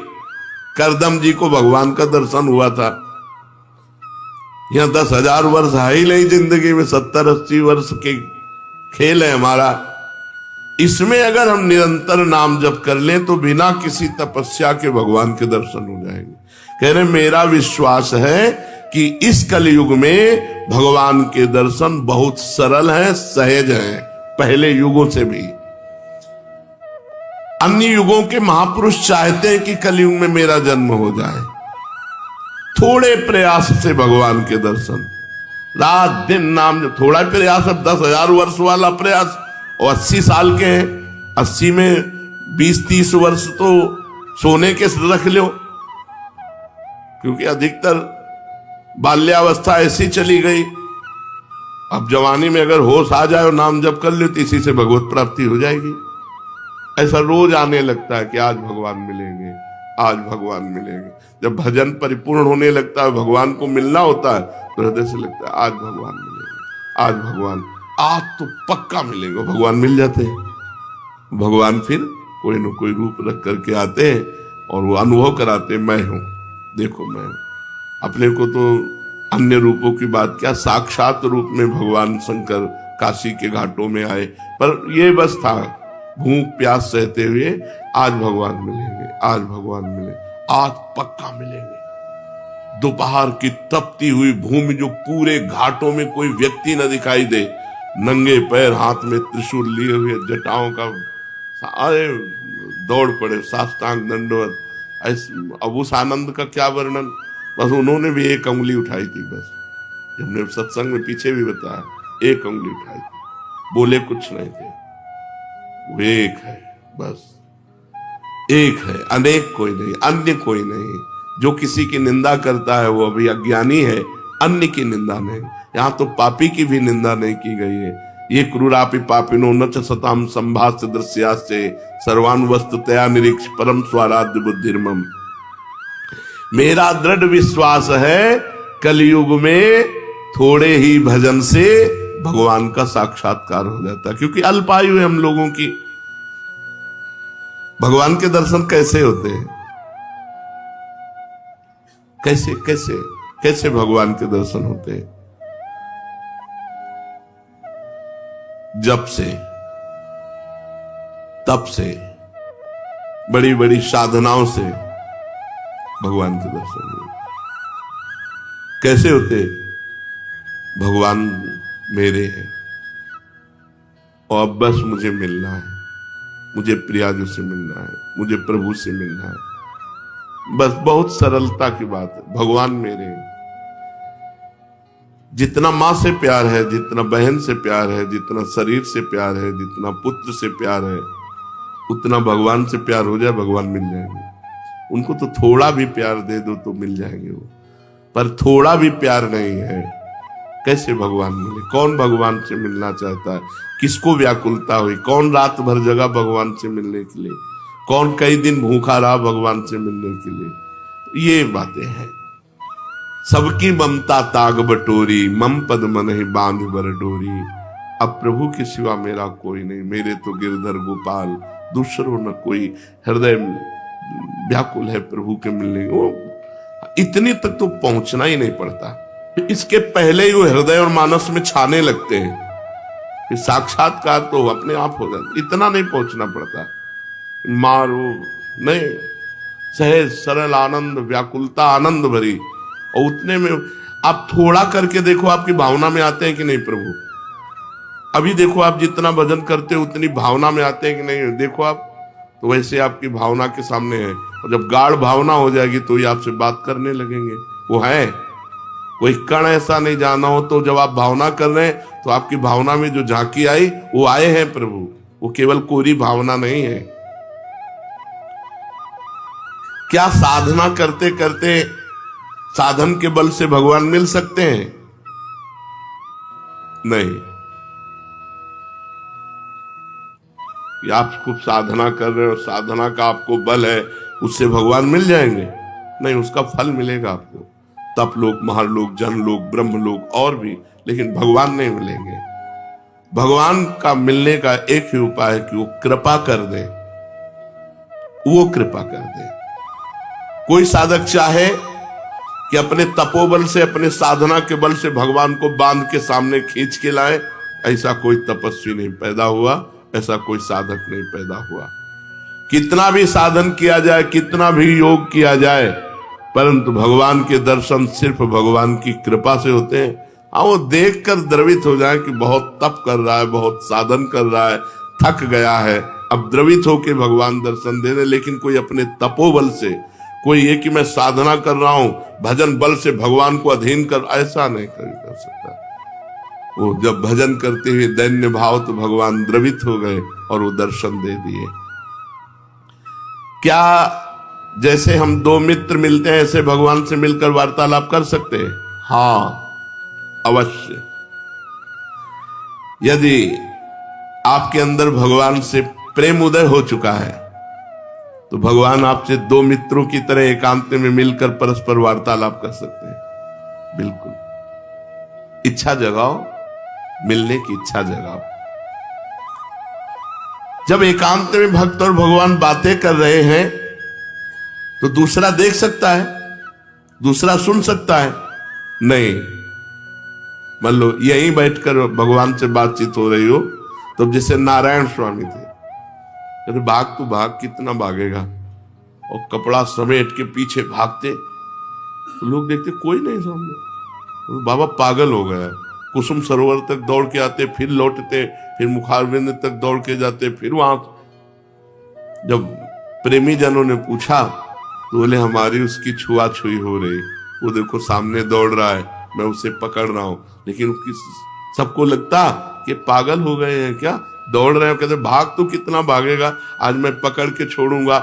करदम जी को भगवान का दर्शन हुआ था। यहां 10,000 वर्ष है ही नहीं जिंदगी में, 70-80 वर्ष के खेल है हमारा। इसमें अगर हम निरंतर नाम जप कर लें तो बिना किसी तपस्या के भगवान के दर्शन हो जाएंगे। कह रहे मेरा विश्वास है कि इस कलयुग में भगवान के दर्शन बहुत सरल हैं, सहज हैं, पहले युगों से भी। अन्य युगों के महापुरुष चाहते हैं कि कलयुग में मेरा जन्म हो जाए, थोड़े प्रयास से भगवान के दर्शन, रात दिन नाम, थोड़ा प्रयास, अब 10,000 वर्ष वाला प्रयास, और 80 साल के हैं, 80 में 20-30 वर्ष तो सोने के रख लो, क्योंकि अधिकतर बाल्यावस्था ऐसी चली गई। अब जवानी में अगर होश आ जाए और नाम जप कर ले तो इसी से भगवत प्राप्ति हो जाएगी। ऐसा रोज आने लगता है कि आज भगवान मिलेंगे, आज भगवान मिलेंगे। जब भजन परिपूर्ण होने लगता है, भगवान को मिलना होता है, तो हृदय से लगता है आज भगवान मिलेंगे, आज भगवान, आज तो पक्का मिलेंगे। भगवान मिल जाते हैं। भगवान फिर कोई न कोई रूप रख करके आते हैं और वो अनुभव कराते हैं, मैं हूं, देखो मैं हूं। अपने को तो अन्य रूपों की बात क्या, साक्षात रूप में भगवान शंकर काशी के घाटों में आए, पर ये बस था भूख प्यास सहते हुए, आज भगवान मिलेंगे, आज भगवान मिलेंगे, आज पक्का मिलेंगे। दोपहर की तपती हुई भूमि, जो पूरे घाटों में कोई व्यक्ति न दिखाई दे, नंगे पैर, हाथ में त्रिशूल लिए हुए, जटाओं का, अरे दौड़ पड़े, साष्टांग दंडवत। अब उस आनंद का क्या वर्णन, बस उन्होंने भी एक उंगली उठाई थी, बस हमने सत्संग में पीछे भी बताया, एक उंगली उठाई थी, बोले कुछ नहीं थे। वो एक है, बस एक है, अनेक कोई नहीं, अन्य कोई नहीं। जो किसी की निंदा करता है वो अभी अज्ञानी है, अन्य की निंदा नहीं। यहां तो पापी की भी निंदा नहीं की गई है। ये क्रूरापि पापिनो न च सताम संभाष्य दृश्यास्ते सर्वान वस्तुतया निरीक्ष परम स्वाराध्य बुद्धिर्मम। मेरा दृढ़ विश्वास है कलयुग में थोड़े ही भजन से भगवान का साक्षात्कार हो जाता है, क्योंकि अल्पायु है हम लोगों की। भगवान के दर्शन कैसे होते हैं, कैसे कैसे कैसे भगवान के दर्शन होते हैं? जप से, तप से, बड़ी बड़ी साधनाओं से भगवान के दर्शन होते। कैसे होते? भगवान मेरे हैं और बस मुझे मिलना है, मुझे प्रियाजू से मिलना है, मुझे प्रभु से मिलना है, बस बहुत सरलता की बात है। भगवान मेरे हैं। जितना मां से प्यार है, जितना बहन से प्यार है, जितना शरीर से प्यार है, जितना पुत्र से प्यार है, उतना भगवान से प्यार हो जाए, भगवान मिल जाएंगे। उनको तो थोड़ा भी प्यार दे दो तो मिल जाएंगे वो, पर थोड़ा भी प्यार नहीं है, कैसे भगवान मिले? कौन भगवान से मिलना चाहता है? किसको व्याकुलता हुई? कौन रात भर जगा भगवान से मिलने के लिए? कौन कई दिन भूखा रहा भगवान से मिलने के लिए? तो ये बातें हैं। सबकी ममता ताग बटोरी, मम पद मन ही बांध बर डोरी। अब प्रभु के सिवा मेरा कोई नहीं, मेरे तो गिरधर गोपाल, दूसरों न कोई। हृदय व्याकुल है प्रभु के मिलने। वो इतनी तक तो पहुंचना ही नहीं पड़ता, इसके पहले ही वो हृदय और मानस में छाने लगते हैं, फिर साक्षात्कार तो अपने आप हो जाता। इतना नहीं पहुंचना पड़ता, मारो नहीं, सहज सरल आनंद, व्याकुलता आनंद भरी। और उतने में आप थोड़ा करके देखो, आपकी भावना में आते हैं कि नहीं प्रभु? अभी देखो आप जितना भजन करते हो उतनी भावना में आते हैं कि नहीं? देखो आप, तो वैसे आपकी भावना के सामने है। और जब गाढ़ भावना हो जाएगी तो ही आपसे बात करने लगेंगे। वो है, कोई कण ऐसा नहीं जाना हो तो जब आप भावना कर रहे हैं तो आपकी भावना में जो झांकी आई वो आए हैं प्रभु। वो केवल कोरी भावना नहीं है। क्या साधना करते करते साधन के बल से भगवान मिल सकते हैं? नहीं। कि आप खूब साधना कर रहे हो, साधना का आपको बल है, उससे भगवान मिल जाएंगे? नहीं, उसका फल मिलेगा आपको, तप लोक, महालोक, जनलोक, ब्रह्मलोक और भी, लेकिन भगवान नहीं मिलेंगे। भगवान का मिलने का एक ही उपाय है कि वो कृपा कर दे, वो कृपा कर दे। कोई साधक चाहे कि अपने तपोबल से, अपने साधना के बल से भगवान को बांध के सामने खींच के लाए, ऐसा कोई तपस्वी नहीं पैदा हुआ, ऐसा कोई साधक नहीं पैदा हुआ। कितना भी साधन किया जाए, कितना भी योग किया जाए, परंतु भगवान के दर्शन सिर्फ भगवान की कृपा से होते हैं। हाँ, वो देखकर द्रवित हो जाए कि बहुत तप कर रहा है, बहुत साधन कर रहा है, थक गया है, अब द्रवित होके भगवान दर्शन दे दे। लेकिन कोई अपने तपोबल से, कोई ये कि मैं साधना कर रहा हूं, भजन बल से भगवान को अधीन कर, ऐसा नहीं कर सकता। वो जब भजन करते हुए दैन्य भाव, तो भगवान द्रवित हो गए और वो दर्शन दे दिए। क्या जैसे हम दो मित्र मिलते हैं ऐसे भगवान से मिलकर वार्तालाप कर सकते हैं? हाँ, अवश्य। यदि आपके अंदर भगवान से प्रेम उदय हो चुका है तो भगवान आपसे दो मित्रों की तरह एकांत में मिलकर परस्पर वार्तालाप कर सकते हैं। बिल्कुल। इच्छा जगाओ, मिलने की इच्छा जगाओ। जब एकांत में भक्त और भगवान बातें कर रहे हैं तो दूसरा देख सकता है, दूसरा सुन सकता है? नहीं। मान लो यहीं बैठकर भगवान से बातचीत हो रही हो, तो जैसे नारायण स्वामी थे, अरे भाग तो भाग, कितना भागेगा, और कपड़ा समेट के पीछे भागते, तो लोग देखते कोई नहीं सामने, तो बाबा पागल हो गया। कुसुम सरोवर तक दौड़ के आते, फिर लौटते, फिर मुखारविंद तक दौड़ के जाते, फिर वहां जब प्रेमी जनों ने पूछा तो बोले हमारी उसकी छुआछुई हो रही, वो देखो सामने दौड़ रहा है, मैं उसे पकड़ रहा हूं, लेकिन उसकी सबको लगता कि पागल हो गए हैं क्या, दौड़ रहे हैं। कहते भाग तो कितना भागेगा, आज मैं पकड़ के छोड़ूंगा,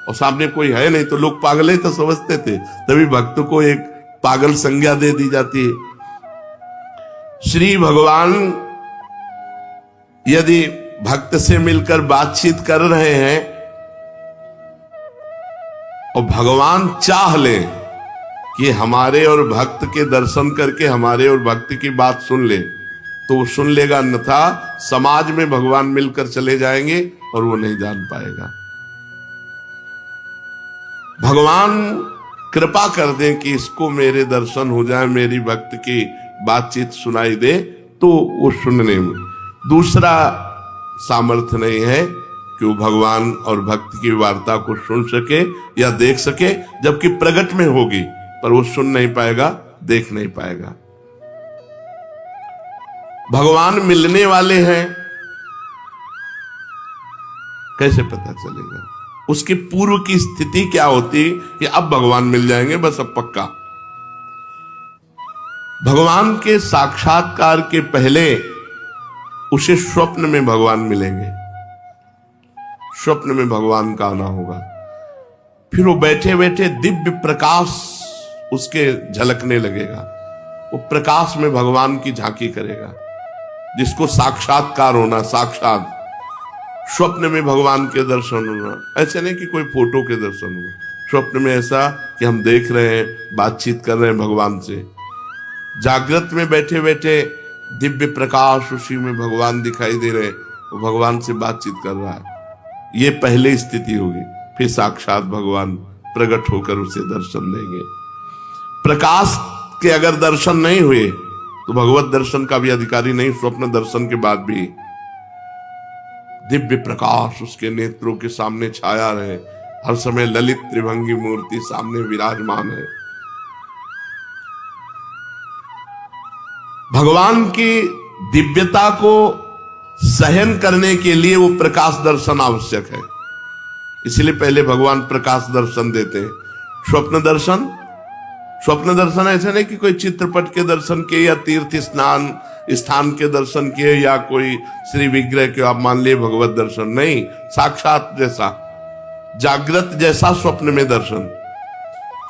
और सामने कोई है नहीं, तो लोग पागल ही तो समझते थे। तभी भक्त को एक पागल संज्ञा दे दी जाती है। श्री भगवान यदि भक्त से मिलकर बातचीत कर रहे हैं और भगवान चाह ले कि हमारे और भक्त के दर्शन करके हमारे और भक्त की बात सुन ले, तो वो सुन लेगा, अन्यथा समाज में भगवान मिलकर चले जाएंगे और वो नहीं जान पाएगा। भगवान कृपा कर दें कि इसको मेरे दर्शन हो जाए, मेरी भक्त की बातचीत सुनाई दे, तो वो सुनने में। दूसरा सामर्थ्य नहीं है कि वो भगवान और भक्त की वार्ता को सुन सके या देख सके, जबकि प्रगट में होगी, पर वो सुन नहीं पाएगा, देख नहीं पाएगा। भगवान मिलने वाले हैं, कैसे पता चलेगा? उसके पूर्व की स्थिति क्या होती कि अब भगवान मिल जाएंगे, बस अब पक्का। भगवान के साक्षात्कार के पहले उसे स्वप्न में भगवान मिलेंगे, स्वप्न में भगवान का आना होगा। फिर वो बैठे बैठे दिव्य प्रकाश उसके झलकने लगेगा, वो प्रकाश में भगवान की झांकी करेगा, जिसको साक्षात्कार होना। साक्षात स्वप्न में भगवान के दर्शन होना, ऐसे नहीं कि कोई फोटो के दर्शन हो। स्वप्न में ऐसा कि हम देख रहे हैं, बातचीत कर रहे हैं भगवान से। जागृत में बैठे बैठे दिव्य प्रकाश, उसी में भगवान दिखाई दे रहे, वो भगवान से बातचीत कर रहा है, ये पहले स्थिति होगी। फिर साक्षात भगवान प्रकट होकर उसे दर्शन देंगे। प्रकाश के अगर दर्शन नहीं हुए तो भगवत दर्शन का भी अधिकारी नहीं। स्वप्न दर्शन के बाद भी दिव्य प्रकाश उसके नेत्रों के सामने छाया रहे, हर समय ललित त्रिभंगी मूर्ति सामने विराजमान है। भगवान की दिव्यता को सहन करने के लिए वो प्रकाश दर्शन आवश्यक है, इसलिए पहले भगवान प्रकाश दर्शन देते हैं। स्वप्न दर्शन ऐसे नहीं कि कोई चित्रपट के दर्शन किए या तीर्थ स्नान स्थान के दर्शन किए या कोई श्री विग्रह के आप मान लिए भगवत दर्शन, नहीं। साक्षात जैसा, जागृत जैसा स्वप्न में दर्शन।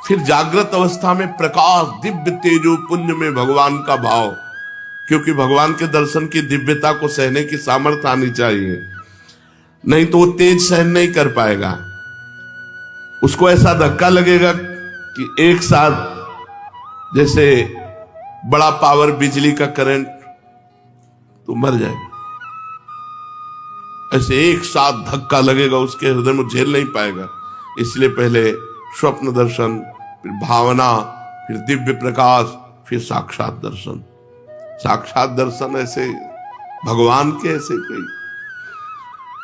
फिर जागृत अवस्था में प्रकाश, दिव्य तेजो पुंज में भगवान का भाव, क्योंकि भगवान के दर्शन की दिव्यता को सहने की सामर्थ्य आनी चाहिए, नहीं तो वो तेज सहन नहीं कर पाएगा। उसको ऐसा धक्का लगेगा कि एक साथ जैसे बड़ा पावर बिजली का करंट, तो मर जाएगा। ऐसे एक साथ धक्का लगेगा उसके हृदय में, झेल नहीं पाएगा। इसलिए पहले स्वप्न दर्शन, फिर भावना, फिर दिव्य प्रकाश, फिर साक्षात दर्शन। साक्षात दर्शन ऐसे भगवान के, ऐसे कोई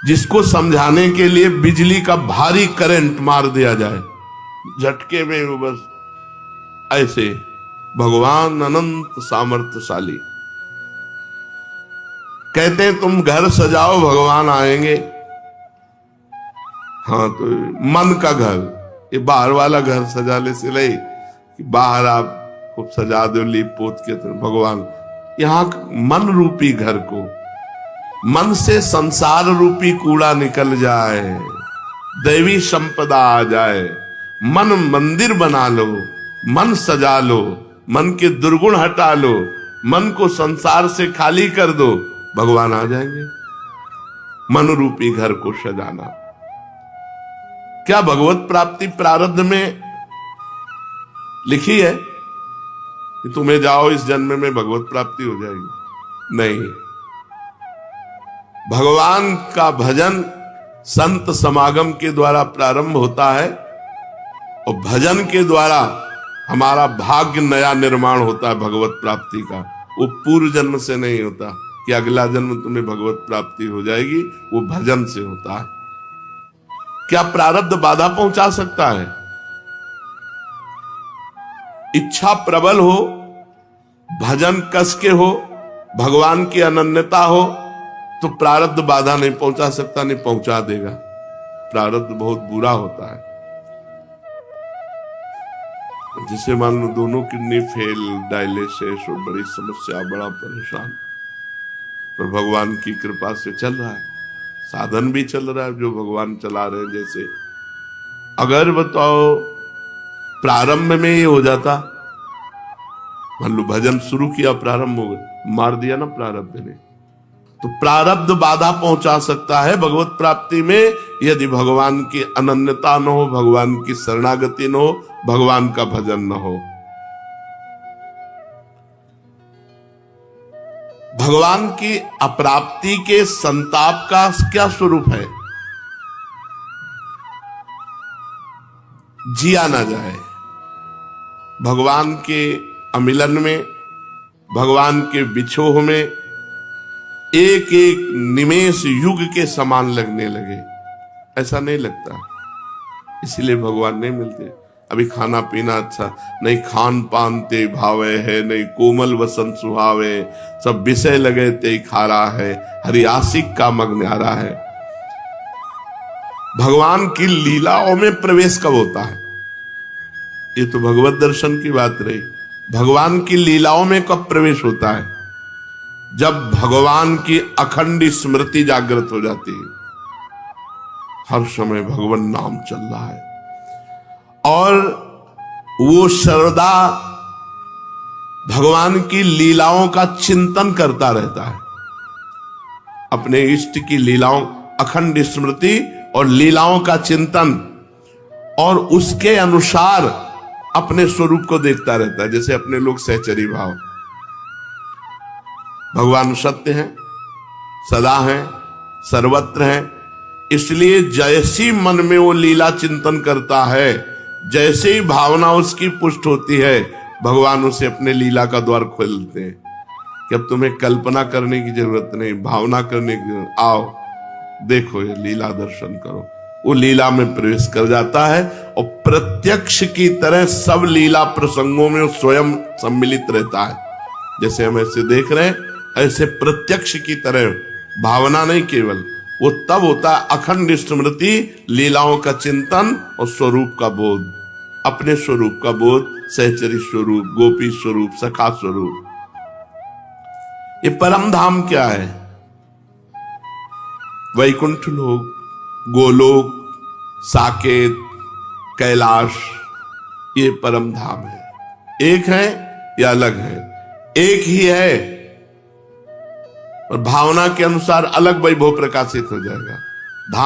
जिसको समझाने के लिए बिजली का भारी करंट मार दिया जाए, झटके में वो बस ऐसे। भगवान अनंत सामर्थ्यशाली। कहते हैं तुम घर सजाओ भगवान आएंगे। हाँ, तो मन का घर, ये बाहर वाला घर सजाने से नहीं कि बाहर आप खूब सजा दो लीप पोत के, तो भगवान यहां मन रूपी घर को, मन से संसार रूपी कूड़ा निकल जाए, दैवी संपदा आ जाए, मन मंदिर बना लो, मन सजा लो, मन के दुर्गुण हटा लो, मन को संसार से खाली कर दो, भगवान आ जाएंगे। मन रूपी घर को सजाना। क्या भगवत प्राप्ति प्रारब्ध में लिखी है कि तुम्हें जाओ इस जन्म में भगवत प्राप्ति हो जाएगी? नहीं। भगवान का भजन संत समागम के द्वारा प्रारंभ होता है, और भजन के द्वारा हमारा भाग्य नया निर्माण होता है भगवत प्राप्ति का। वो पूर्व जन्म से नहीं होता कि अगला जन्म तुम्हें भगवत प्राप्ति हो जाएगी, वो भजन से होता है। क्या प्रारब्ध बाधा पहुंचा सकता है? इच्छा प्रबल हो, भजन कस के हो, भगवान की अनन्यता हो, तो प्रारब्ध बाधा नहीं पहुंचा सकता, नहीं पहुंचा देगा। प्रारब्ध बहुत बुरा होता है। जिसे मान लो दोनों किडनी फेल, डायलिसिस और बड़ी समस्या, बड़ा परेशान, पर भगवान की कृपा से चल रहा है, साधन भी चल रहा है जो भगवान चला रहे हैं। जैसे अगर बताओ प्रारंभ में ये हो जाता, मान लो भजन शुरू किया, प्रारंभ हो गया, मार दिया ना प्रारब्ध ने, तो प्रारब्ध बाधा पहुंचा सकता है भगवत प्राप्ति में, यदि भगवान की अनन्यता न हो, भगवान की शरणागति न हो, भगवान का भजन न हो। भगवान की अप्राप्ति के संताप का क्या स्वरूप है? जिया ना जाए। भगवान के अमिलन में, भगवान के बिछोह में एक एक निमेष युग के समान लगने लगे, ऐसा नहीं लगता, इसीलिए भगवान नहीं मिलते। अभी खाना पीना अच्छा नहीं, खान पान ते भावे है नहीं, कोमल वसन सुहावे, सब विषय लगे ते खारा है, हरि आशिक का मग्नारा है। भगवान की लीलाओं में प्रवेश कब होता है? ये तो भगवत दर्शन की बात रही। भगवान की लीलाओं में कब प्रवेश होता है? जब भगवान की अखंड स्मृति जागृत हो जाती है, हर समय भगवान नाम चल रहा है, और वो श्रद्धा भगवान की लीलाओं का चिंतन करता रहता है, अपने इष्ट की लीलाओं, अखंड स्मृति और लीलाओं का चिंतन, और उसके अनुसार अपने स्वरूप को देखता रहता है। जैसे अपने लोग सहचरी भाव, भगवान सत्य हैं, सदा हैं, सर्वत्र हैं, इसलिए जैसी मन में वो लीला चिंतन करता है, जैसे ही भावना उसकी पुष्ट होती है, भगवान उसे अपने लीला का द्वार खोलते हैं कि अब तुम्हें कल्पना करने की जरूरत नहीं, भावना करने की जरूरत, आओ देखो ये लीला दर्शन करो। वो लीला में प्रवेश कर जाता है और प्रत्यक्ष की तरह सब लीला प्रसंगों में वो स्वयं सम्मिलित रहता है। जैसे हम ऐसे देख रहे हैं, ऐसे प्रत्यक्ष की तरह, भावना नहीं केवल, वो तब होता है अखंड स्मृति, लीलाओं का चिंतन और स्वरूप का बोध, अपने स्वरूप का बोध, सहचरी स्वरूप, गोपी स्वरूप, सखा स्वरूप। ये परम धाम क्या है? वैकुंठ लोक, गोलोक, साकेत, कैलाश, ये परम धाम है। एक है या अलग है? एक ही है, और भावना के अनुसार अलग वैभव प्रकाशित हो जाएगा। धाम